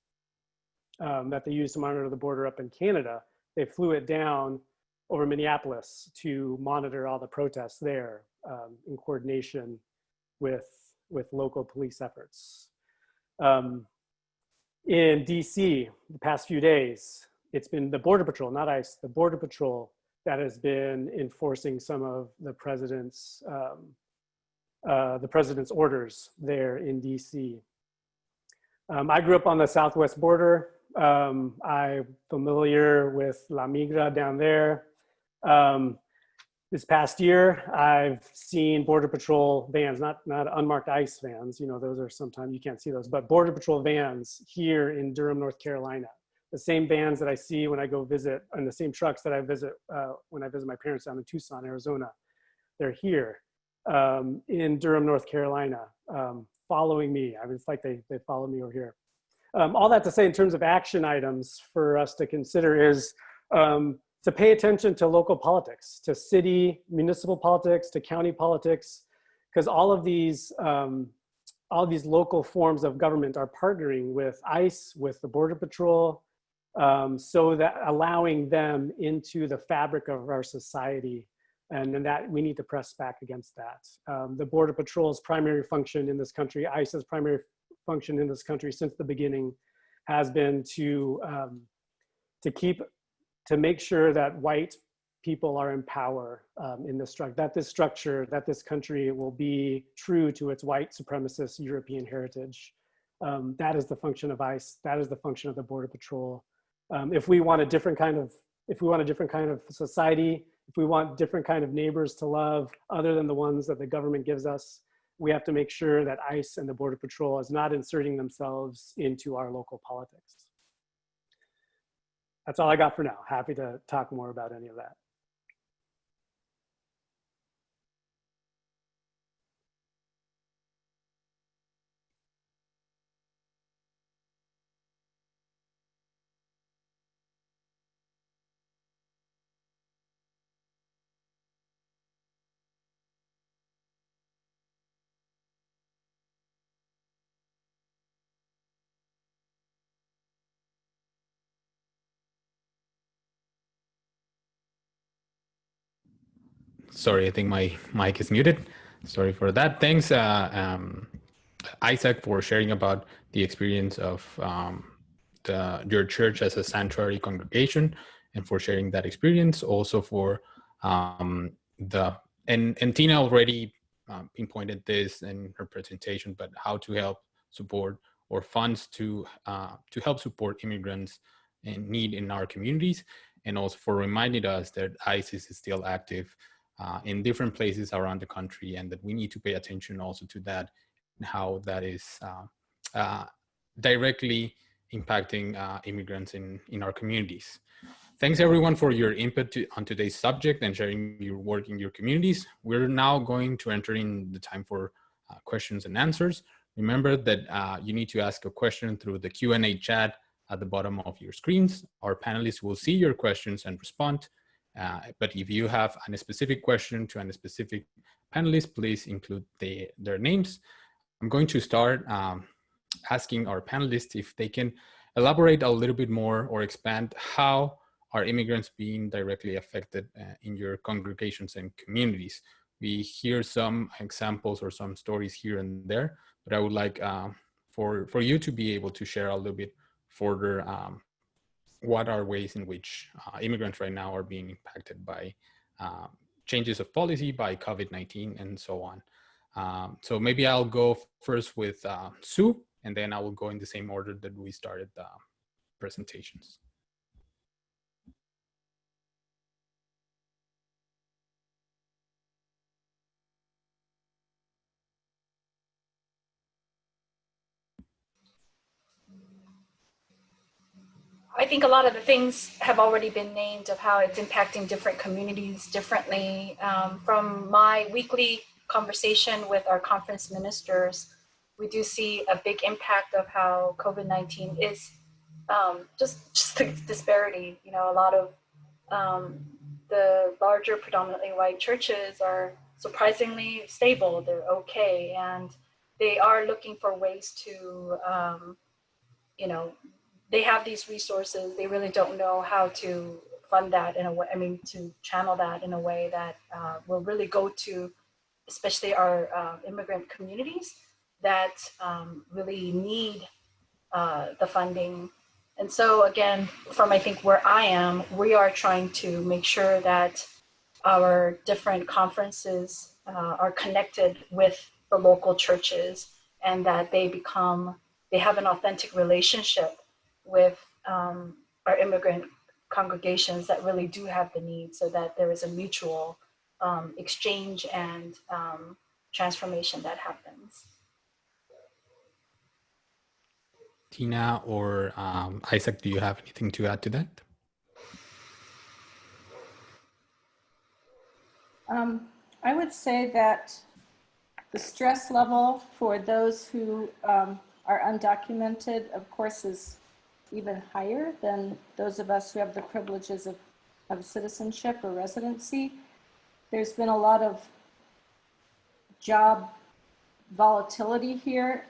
that they used to monitor the border up in Canada. They flew it down over Minneapolis to monitor all the protests there in coordination with local police efforts. In DC, the past few days, it's been the Border Patrol, not ICE, the Border Patrol that has been enforcing some of the president's orders there in DC. I grew up on the southwest border. I'm familiar with La Migra down there. This past year, I've seen Border Patrol vans, not unmarked ICE vans, you know, those are sometimes, you can't see those, but Border Patrol vans here in Durham, North Carolina. The same vans that I see when I go visit, and the same trucks that I visit when I visit my parents down in Tucson, Arizona. They're here in Durham, North Carolina, following me. I mean, it's like they follow me over here. All that to say, in terms of action items for us to consider is to pay attention to local politics, to city, municipal politics, to county politics, because all of these local forms of government are partnering with ICE, with the Border Patrol, so that allowing them into the fabric of our society, and that we need to press back against that. The Border Patrol's primary function in this country, ICE's primary function in this country since the beginning, has been to make sure that white people are in power in this structure, that this country will be true to its white supremacist European heritage. That is the function of ICE. That is the function of the Border Patrol. If we want a different kind of society, if we want different kind of neighbors to love other than the ones that the government gives us, we have to make sure that ICE and the Border Patrol is not inserting themselves into our local politics. That's all I got for now. Happy to talk more about any of that. Sorry, I think my mic is muted. Sorry for that. Thanks, Isaac, for sharing about the experience of your church as a sanctuary congregation, and for sharing that experience. Also for and Tina already pinpointed this in her presentation, but how to help support or funds to help support immigrants in need in our communities, and also for reminding us that ICE is still active in different places around the country, and that we need to pay attention also to that, and how that is directly impacting immigrants in our communities. Thanks everyone for your input on today's subject and sharing your work in your communities. We're now going to enter in the time for questions and answers. Remember that you need to ask a question through the Q&A chat at the bottom of your screens. Our panelists will see your questions and respond. But if you have a specific question to a specific panelist, please include their names. I'm going to start asking our panelists if they can elaborate a little bit more or expand how are immigrants being directly affected in your congregations and communities. We hear some examples or some stories here and there, but I would like for you to be able to share a little bit further what are ways in which immigrants right now are being impacted by changes of policy, by COVID-19, and so on. So maybe I'll go first with Sue, and then I will go in the same order that we started the presentations. I think a lot of the things have already been named of how it's impacting different communities differently. From my weekly conversation with our conference ministers, we do see a big impact of how COVID-19 is just the disparity. You know, a lot of the larger predominantly white churches are surprisingly stable, they're okay, and they are looking for ways to, you know, they have these resources, they really don't know how to fund that in a way, I mean, to channel that in a way that will really go to, especially our immigrant communities that really need the funding. And so again, from I think where I am, we are trying to make sure that our different conferences are connected with the local churches, and that they have an authentic relationship with our immigrant congregations that really do have the need, so that there is a mutual exchange and transformation that happens. Tina or Isaac, do you have anything to add to that? I would say that the stress level for those who are undocumented, of course, is even higher than those of us who have the privileges of citizenship or residency. There's been a lot of job volatility here.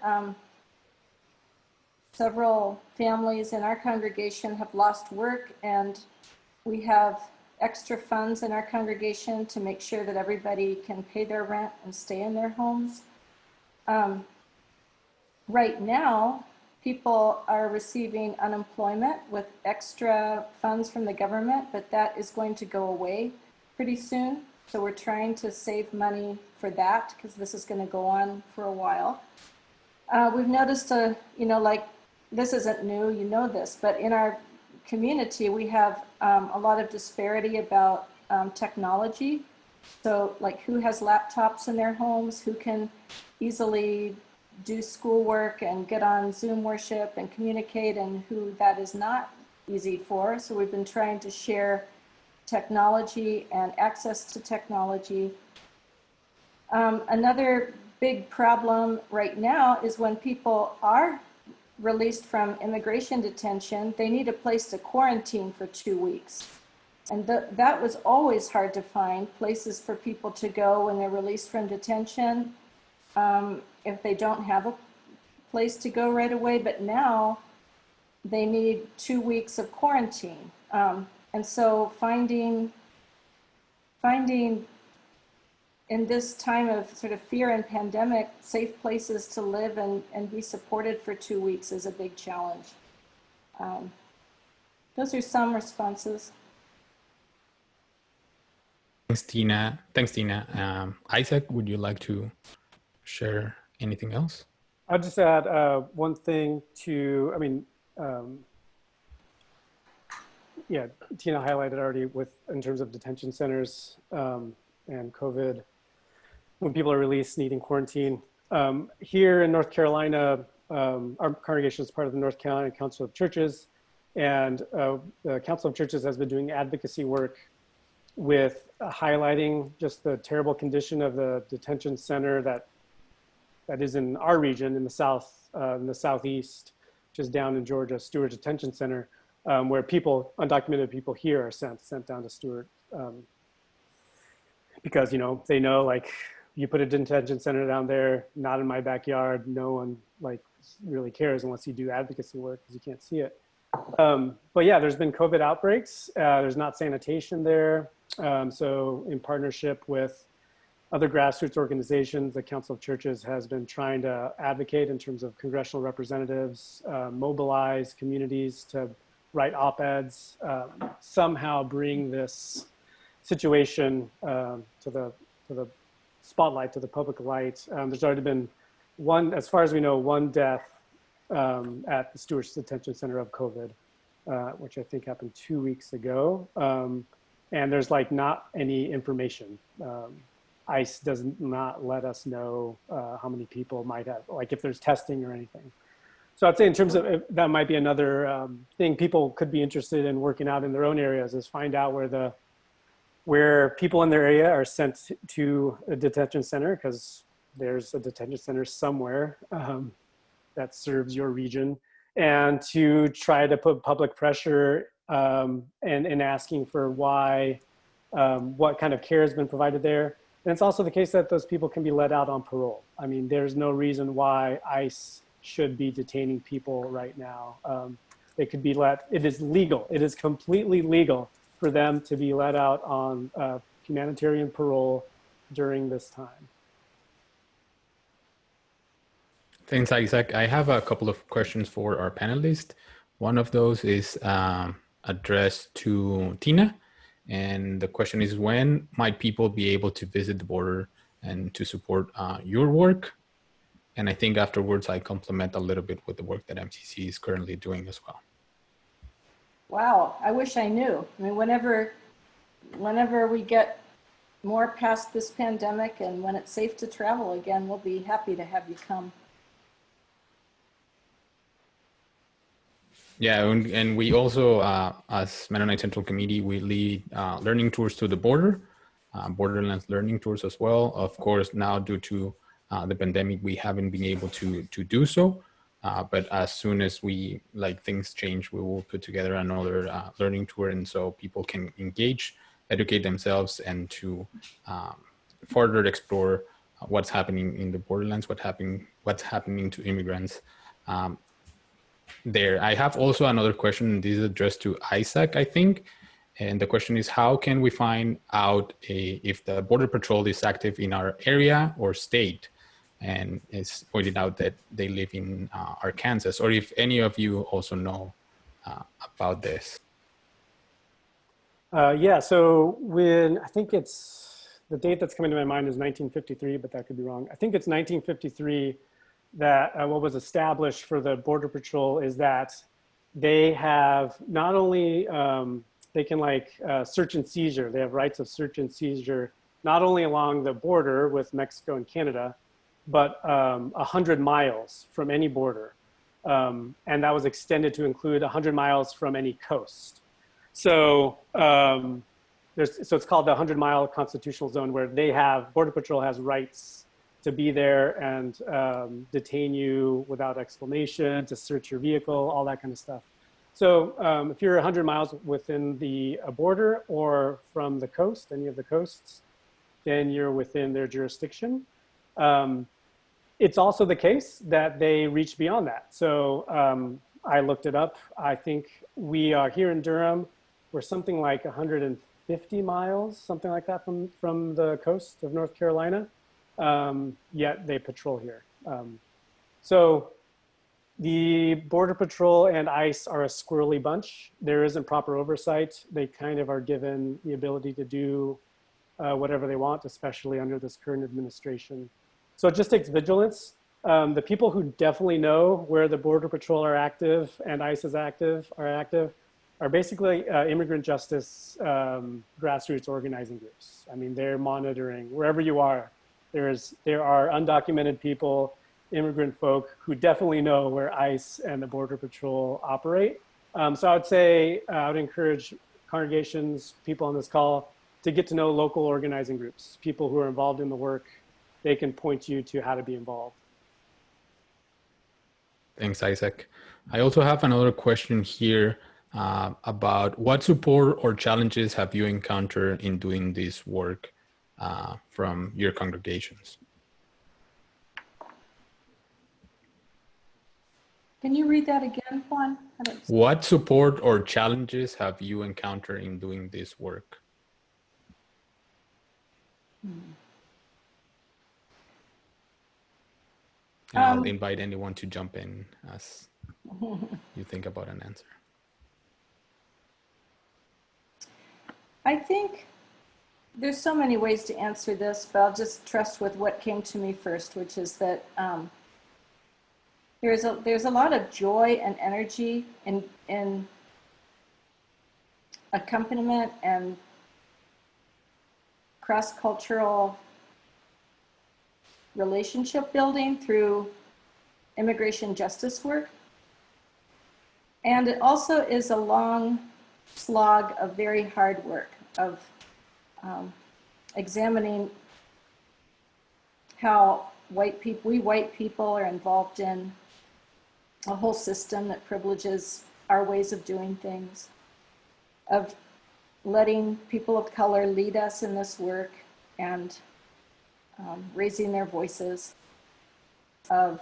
Several families in our congregation have lost work, and we have extra funds in our congregation to make sure that everybody can pay their rent and stay in their homes. Right now, people are receiving unemployment with extra funds from the government, but that is going to go away pretty soon. So we're trying to save money for that because this is going to go on for a while. We've noticed, like this isn't new, you know this, but in our community, we have a lot of disparity about technology. So like who has laptops in their homes, who can easily do schoolwork and get on Zoom worship and communicate, and who that is not easy for. So we've been trying to share technology and access to technology. Another big problem right now is when people are released from immigration detention, they need a place to quarantine for 2 weeks. And that was always hard to find, places for people to go when they're released from detention, if they don't have a place to go right away. But now they need 2 weeks of quarantine. And so finding in this time of sort of fear and pandemic, safe places to live and be supported for 2 weeks is a big challenge. Those are some responses. Thanks, Tina. Isaac, would you like to share anything else? I'll just add one thing to, yeah, Tina highlighted already in terms of detention centers and COVID, when people are released needing quarantine. Here in North Carolina, our congregation is part of the North Carolina Council of Churches, and the Council of Churches has been doing advocacy work with highlighting just the terrible condition of the detention center that is in our region in the southeast, which is down in Georgia, Stewart Detention Center, where undocumented people here are sent down to Stewart because, they know, like, you put a detention center down there, not in my backyard, no one really cares unless you do advocacy work because you can't see it. But yeah, there's been COVID outbreaks. There's not sanitation there. So in partnership with other grassroots organizations, the Council of Churches has been trying to advocate in terms of congressional representatives, mobilize communities to write op-eds, somehow bring this situation to the spotlight, to the public light. There's already been as far as we know, one death at the Stewart Detention Center of COVID, which I think happened 2 weeks ago. And there's not any information. ICE does not let us know how many people might have, if there's testing or anything. So I'd say in terms of, that might be another thing people could be interested in working out in their own areas, is find out where people in their area are sent to a detention center, because there's a detention center somewhere that serves your region, and to try to put public pressure and asking for why, what kind of care has been provided there. And it's also the case that those people can be let out on parole. I mean, there's no reason why ICE should be detaining people right now. They could be it is legal, it is completely legal for them to be let out on humanitarian parole during this time. Thanks, Isaac. I have a couple of questions for our panelists. One of those is addressed to Tina. And the question is, when might people be able to visit the border and to support your work? And I think afterwards I complement a little bit with the work that MCC is currently doing as well. Wow, I wish I knew. I mean, whenever we get more past this pandemic, and when it's safe to travel again, we'll be happy to have you come. Yeah, and we also, as Mennonite Central Committee, we lead learning tours to the border, borderlands learning tours as well. Of course, now due to the pandemic, we haven't been able to do so. But as soon as things change, we will put together another learning tour, and so people can engage, educate themselves, and to further explore what's happening in the borderlands, what's happening to immigrants. There, I have also another question. This is addressed to Isaac, I think. And the question is, how can we find out if the Border Patrol is active in our area or state? And it's pointed out that they live in Arkansas, or if any of you also know about this. Yeah, so I think it's, the date that's coming to my mind is 1953, but that could be wrong. I think it's 1953 that what was established for the Border Patrol is that they have not only, they can search and seizure, they have rights of search and seizure, not only along the border with Mexico and Canada, but 100 miles from any border. And that was extended to include 100 miles from any coast. So, so it's called the 100-mile constitutional zone, where Border Patrol has rights to be there and detain you without explanation, to search your vehicle, all that kind of stuff. So if you're 100 miles within the border or from the coast, any of the coasts, then you're within their jurisdiction. It's also the case that they reach beyond that. So I looked it up. I think we are here in Durham, we're something like 150 miles, something like that from the coast of North Carolina. Yet they patrol here. So the Border Patrol and ICE are a squirrely bunch. There isn't proper oversight. They kind of are given the ability to do whatever they want, especially under this current administration. So it just takes vigilance. The people who definitely know where the Border Patrol are active and ICE is active are basically immigrant justice grassroots organizing groups. I mean, they're monitoring wherever you are. There are undocumented people, immigrant folk, who definitely know where ICE and the Border Patrol operate. So I would say, I would encourage congregations, people on this call, to get to know local organizing groups, people who are involved in the work. They can point you to how to be involved. Thanks, Isaac. I also have another question here about what support or challenges have you encountered in doing this work from your congregations? Can you read that again, Juan? What support or challenges have you encountered in doing this work? And I'll invite anyone to jump in as you think about an answer. I think there's so many ways to answer this, but I'll just trust with what came to me first, which is that there's a lot of joy and energy in accompaniment and cross-cultural relationship building through immigration justice work. And it also is a long slog of very hard work of examining how we white people are involved in a whole system that privileges our ways of doing things, of letting people of color lead us in this work and raising their voices, of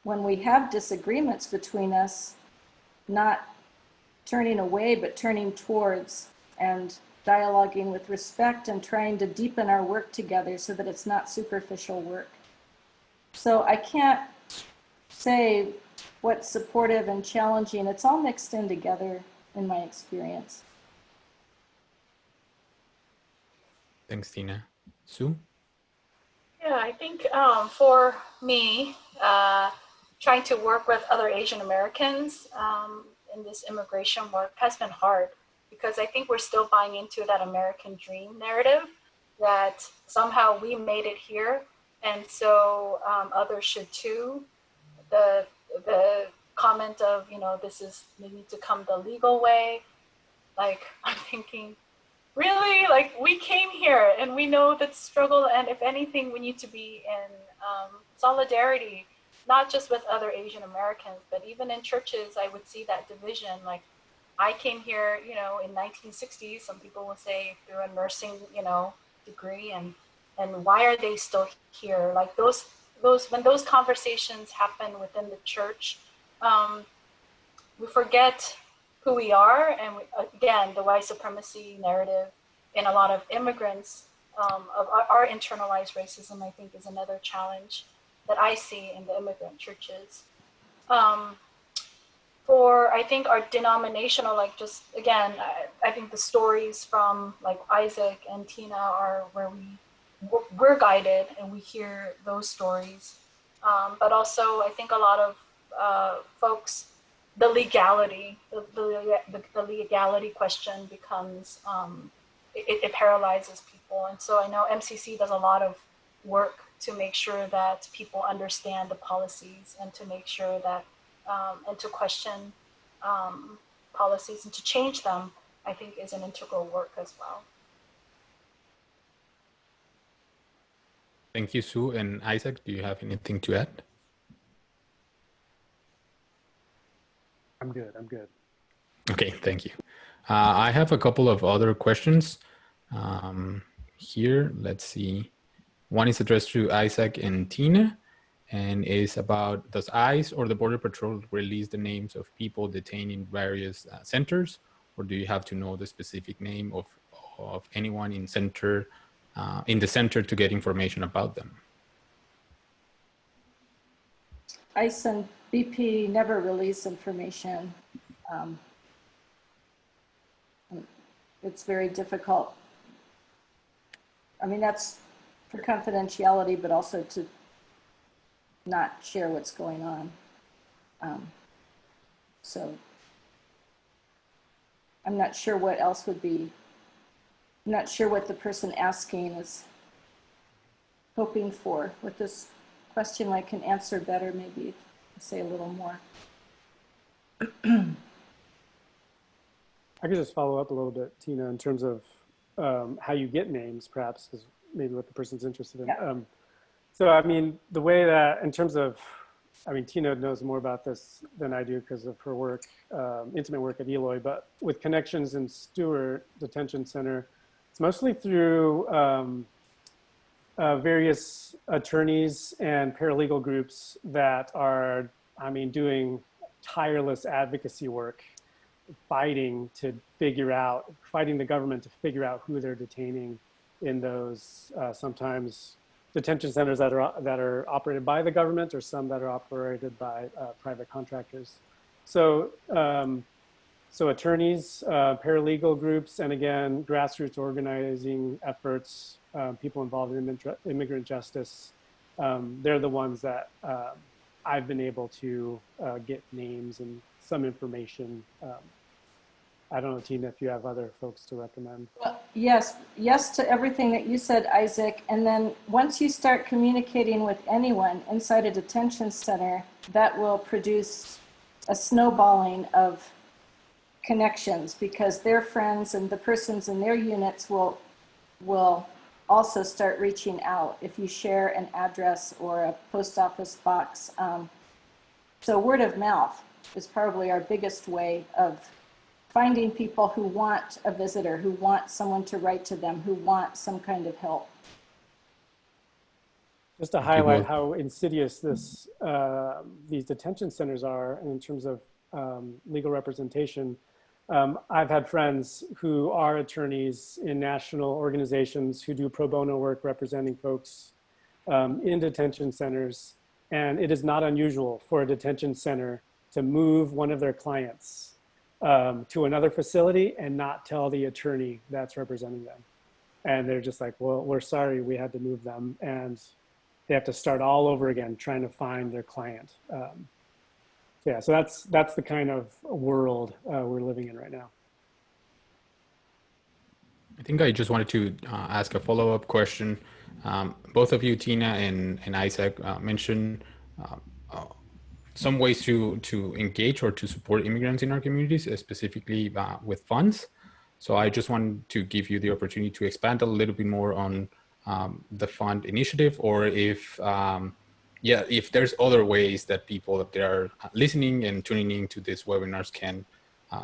when we have disagreements between us, not turning away, but turning towards and dialoguing with respect and trying to deepen our work together so that it's not superficial work. So I can't say what's supportive and challenging. It's all mixed in together in my experience. Thanks, Tina. Sue? Yeah, I think for me, trying to work with other Asian Americans in this immigration work has been hard. because I think we're still buying into that American dream narrative that somehow we made it here, and so others should too. The comment of, you know, this is, we need to come the legal way. Like, I'm thinking, really? Like, we came here and we know that struggle, and if anything, we need to be in solidarity, not just with other Asian Americans, but even in churches, I would see that division. Like, I came here, you know, in 1960s, some people will say through a nursing, you know, degree, and why are they still here? Like those when those conversations happen within the church, we forget who we are, and again, the white supremacy narrative in a lot of immigrants of our internalized racism, I think, is another challenge that I see in the immigrant churches. For, I think, our denominational, like, just again, I think the stories from like Isaac and Tina are where we're guided and we hear those stories. But also, I think a lot of folks, the legality question becomes, it paralyzes people. And so I know MCC does a lot of work to make sure that people understand the policies, and to make sure that, and to question policies and to change them, I think, is an integral work as well. Thank you, Sue. And Isaac, do you have anything to add? I'm good. Okay, thank you. I have a couple of other questions here. Let's see. One is addressed to Isaac and Tina, and is about, does ICE or the Border Patrol release the names of people detained in various centers, or do you have to know the specific name of anyone in the center to get information about them? ICE and BP never release information. It's very difficult. I mean, that's for confidentiality, but also to not share what's going on. So I'm not sure what else would be, I'm not sure what the person asking is hoping for. With this question, I can answer better, maybe say a little more. I could just follow up a little bit, Tina, in terms of how you get names, perhaps, is maybe what the person's interested in. Yeah. So, I mean, the way that, in terms of, I mean, Tina knows more about this than I do because of her work, intimate work at Eloy, but with connections in Stewart Detention Center, it's mostly through various attorneys and paralegal groups that are, I mean, doing tireless advocacy work, fighting the government to figure out who they're detaining in those sometimes detention centers that are operated by the government, or some that are operated by private contractors. So, so attorneys, paralegal groups, and again, grassroots organizing efforts, people involved in immigrant justice, they're the ones that I've been able to get names and some information. I don't know, Tina, if you have other folks to recommend. Well, yes to everything that you said, Isaac. And then once you start communicating with anyone inside a detention center, that will produce a snowballing of connections, because their friends and the persons in their units will also start reaching out if you share an address or a post office box. So word of mouth is probably our biggest way of finding people who want a visitor, who want someone to write to them, who want some kind of help. Just to highlight how insidious these detention centers are in terms of legal representation, I've had friends who are attorneys in national organizations who do pro bono work representing folks in detention centers, and it is not unusual for a detention center to move one of their clients to another facility and not tell the attorney that's representing them. And they're just like, well, we're sorry, we had to move them. And they have to start all over again, trying to find their client. Yeah, so that's the kind of world we're living in right now. I think I just wanted to ask a follow-up question. Both of you, Tina and Isaac, mentioned some ways to engage or to support immigrants in our communities, specifically with funds. So I just wanted to give you the opportunity to expand a little bit more on the fund initiative, or if if there's other ways that people that are listening and tuning into these webinars can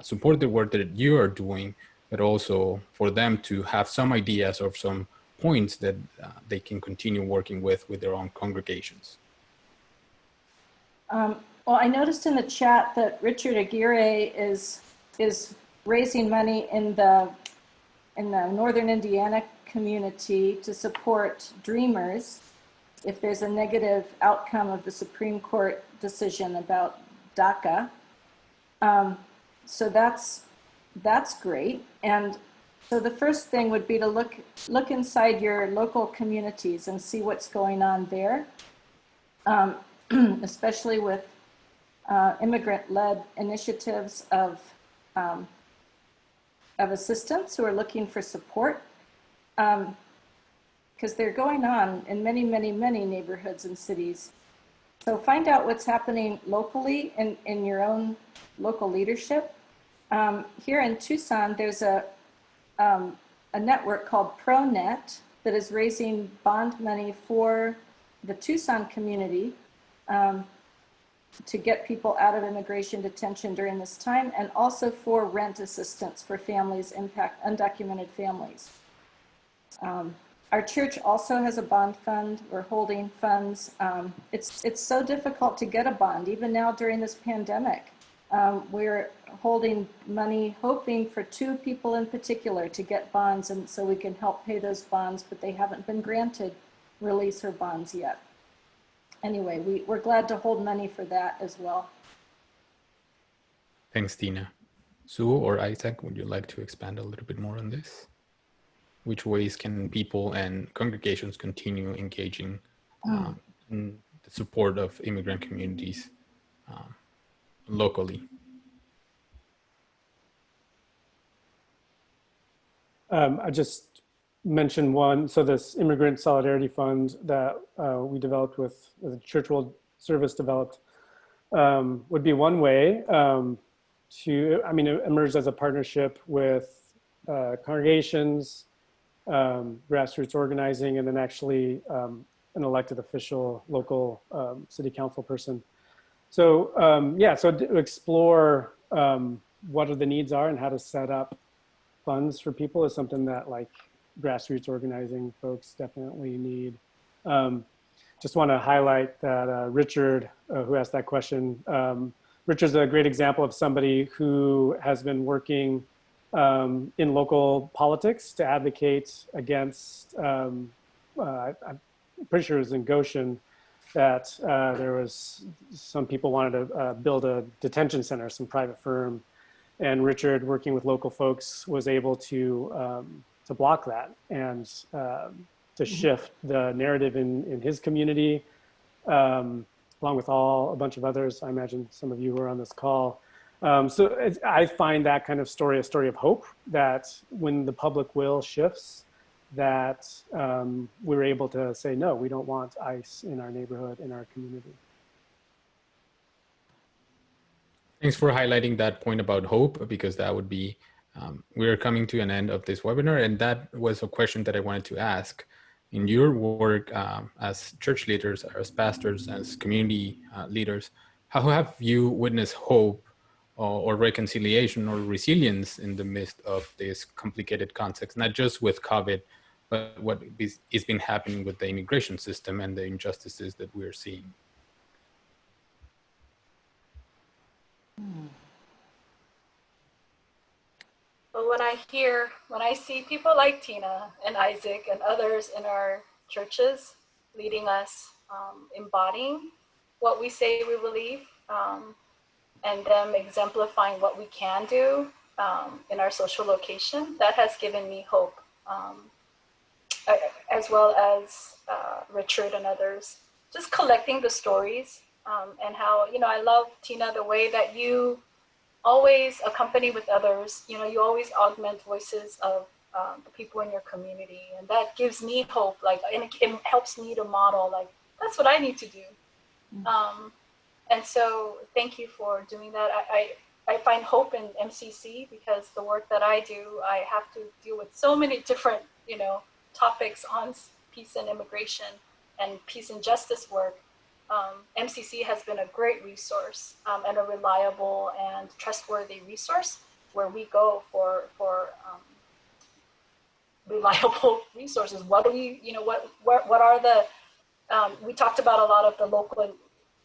support the work that you are doing, but also for them to have some ideas or some points that they can continue working with their own congregations. Well, I noticed in the chat that Richard Aguirre is raising money in the Northern Indiana community to support Dreamers if there's a negative outcome of the Supreme Court decision about DACA. So that's great. And so the first thing would be to look inside your local communities and see what's going on there, especially with immigrant-led initiatives of assistance who are looking for support, because they're going on in many, many, many neighborhoods and cities. So find out what's happening locally in your own local leadership. Here in Tucson, there's a network called ProNet that is raising bond money for the Tucson community to get people out of immigration detention during this time, and also for rent assistance for families, undocumented families. Our church also has a bond fund. We're holding funds. It's so difficult to get a bond, even now during this pandemic. We're holding money, hoping for 2 people in particular to get bonds, and so we can help pay those bonds, but they haven't been granted release or bonds yet. Anyway, we're glad to hold money for that as well. Thanks, Tina. Sue or Isaac, would you like to expand a little bit more on this? Which ways can people and congregations continue engaging in the support of immigrant communities locally? I just mentioned one. So this Immigrant Solidarity Fund that we developed with the Church World Service developed would be one way to, it emerged as a partnership with congregations, grassroots organizing, and then actually an elected official, local city council person. So so to explore what the needs are and how to set up funds for people is something that like grassroots organizing folks definitely need. Just want to highlight that Richard, who asked that question, Richard's a great example of somebody who has been working in local politics to advocate against, I'm pretty sure it was in Goshen, that there was some people wanted to build a detention center, some private firm, and Richard, working with local folks, was able to block that and to shift the narrative in his community, along with a bunch of others. I imagine some of you were on this call. So I find that kind of story a story of hope, that when the public will shifts, that we're able to say, no, we don't want ICE in our neighborhood, in our community. Thanks for highlighting that point about hope, because that would be, we're coming to an end of this webinar, and that was a question that I wanted to ask. In your work as church leaders, as pastors, as community leaders, how have you witnessed hope or reconciliation or resilience in the midst of this complicated context, not just with COVID, but what is been happening with the immigration system and the injustices that we're seeing? But when I see people like Tina and Isaac and others in our churches leading us, embodying what we say we believe, and them exemplifying what we can do in our social location, that has given me hope, as well as Richard and others, just collecting the stories, and how, I love, Tina, the way that you always accompany with others. You always augment voices of the people in your community. And that gives me hope, like, and it helps me to model, like, that's what I need to do. And so thank you for doing that. I find hope in MCC because the work that I do, I have to deal with so many different, topics on peace and immigration and peace and justice work. MCC has been a great resource and a reliable and trustworthy resource where we go for reliable resources. What do we, what are the, we talked about a lot of the local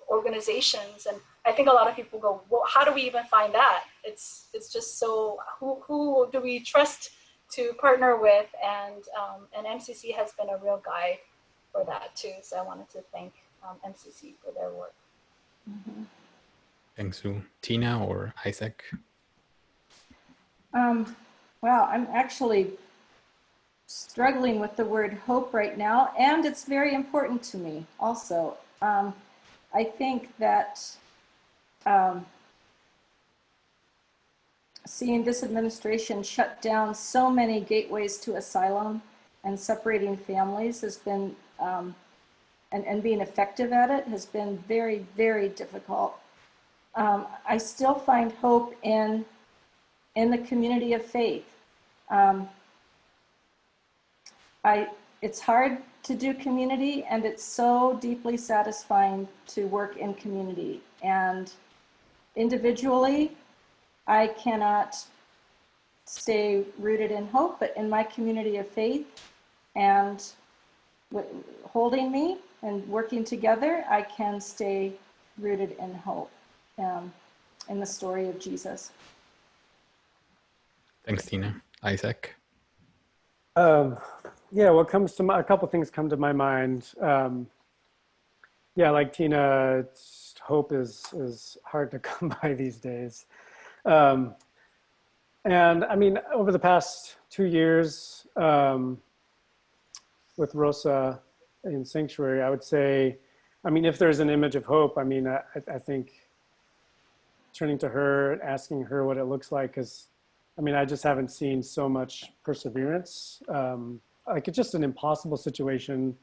organizations, and I think a lot of people go, well, how do we even find that? It's just so, who do we trust to partner with? And MCC has been a real guide for that too. So I wanted to thank MCC for their work. Mm-hmm. Thanks, Sue. Tina or Isaac? Well, I'm actually struggling with the word hope right now, and it's very important to me also. I think that seeing this administration shut down so many gateways to asylum and separating families has been, and being effective at it has been very, very difficult. I still find hope in the community of faith. It's hard to do community, and it's so deeply satisfying to work in community. And individually, I cannot stay rooted in hope, but in my community of faith and holding me and working together, I can stay rooted in hope in the story of Jesus. Thanks, Tina. Isaac? Yeah, what comes to a couple things come to my mind. Yeah, like Tina, hope is hard to come by these days. And I mean, over the past 2 years with Rosa in Sanctuary, I would say, I mean, if there's an image of hope, I mean, I think turning to her, asking her what it looks like, because I mean, I just haven't seen so much perseverance. Like, it's just an impossible situation.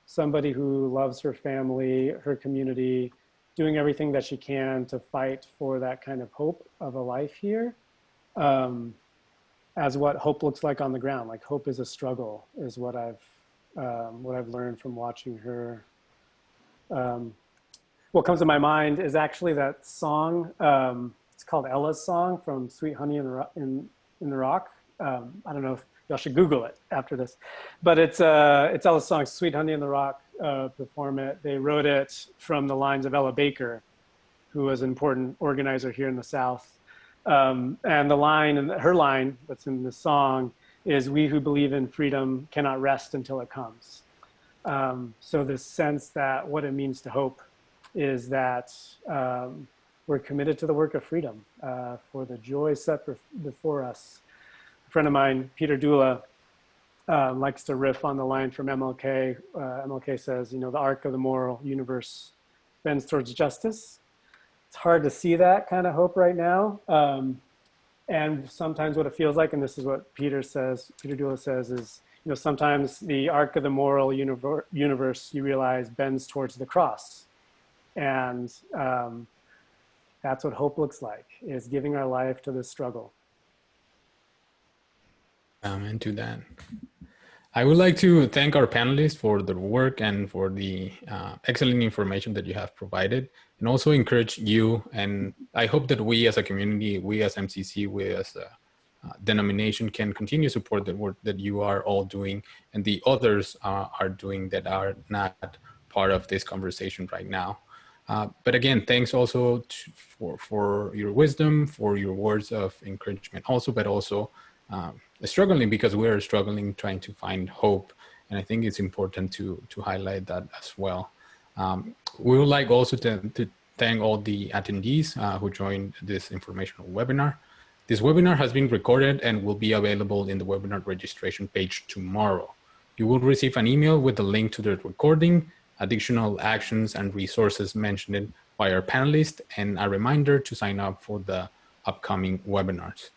Somebody who loves her family, her community, doing everything that she can to fight for that kind of hope of a life here, as what hope looks like on the ground. Like, hope is a struggle, is what I've learned from watching her. What comes to my mind is actually that song. It's called Ella's Song from Sweet Honey in the Rock. I don't know if y'all should Google it after this, but it's Ella's song, Sweet Honey in the Rock. Perform it. They wrote it from the lines of Ella Baker, who was an important organizer here in the South. And her line that's in the song is, "We who believe in freedom cannot rest until it comes." So this sense that what it means to hope is that we're committed to the work of freedom for the joy set before us. A friend of mine, Peter Dula, likes to riff on the line from MLK. MLK says, the arc of the moral universe bends towards justice. It's hard to see that kind of hope right now. And sometimes what it feels like, and this is what Peter Dula says, is, sometimes the arc of the moral universe, you realize, bends towards the cross. And that's what hope looks like, is giving our life to this struggle. Into that. I would like to thank our panelists for their work and for the excellent information that you have provided, and also encourage you. And I hope that we as a community, we as MCC, we as a denomination can continue to support the work that you are all doing and the others are doing that are not part of this conversation right now. But again, thanks also for your wisdom, for your words of encouragement also, but also struggling, because we're struggling trying to find hope. And I think it's important to highlight that as well. We would like also to thank all the attendees who joined this informational webinar. This webinar has been recorded and will be available in the webinar registration page tomorrow. You will receive an email with the link to the recording, additional actions and resources mentioned by our panelists, and a reminder to sign up for the upcoming webinars.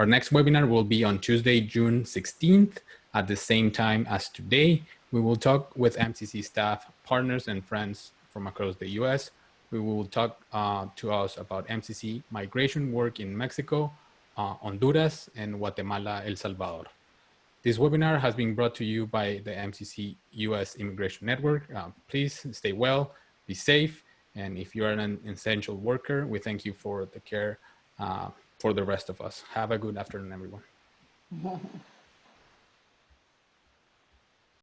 Our next webinar will be on Tuesday, June 16th at the same time as today. We will talk with MCC staff, partners, and friends from across the US. We will talk to us about MCC migration work in Mexico, Honduras, and Guatemala, El Salvador. This webinar has been brought to you by the MCC US Immigration Network. Please stay well, be safe, and if you are an essential worker, we thank you for the care for the rest of us. Have a good afternoon, everyone.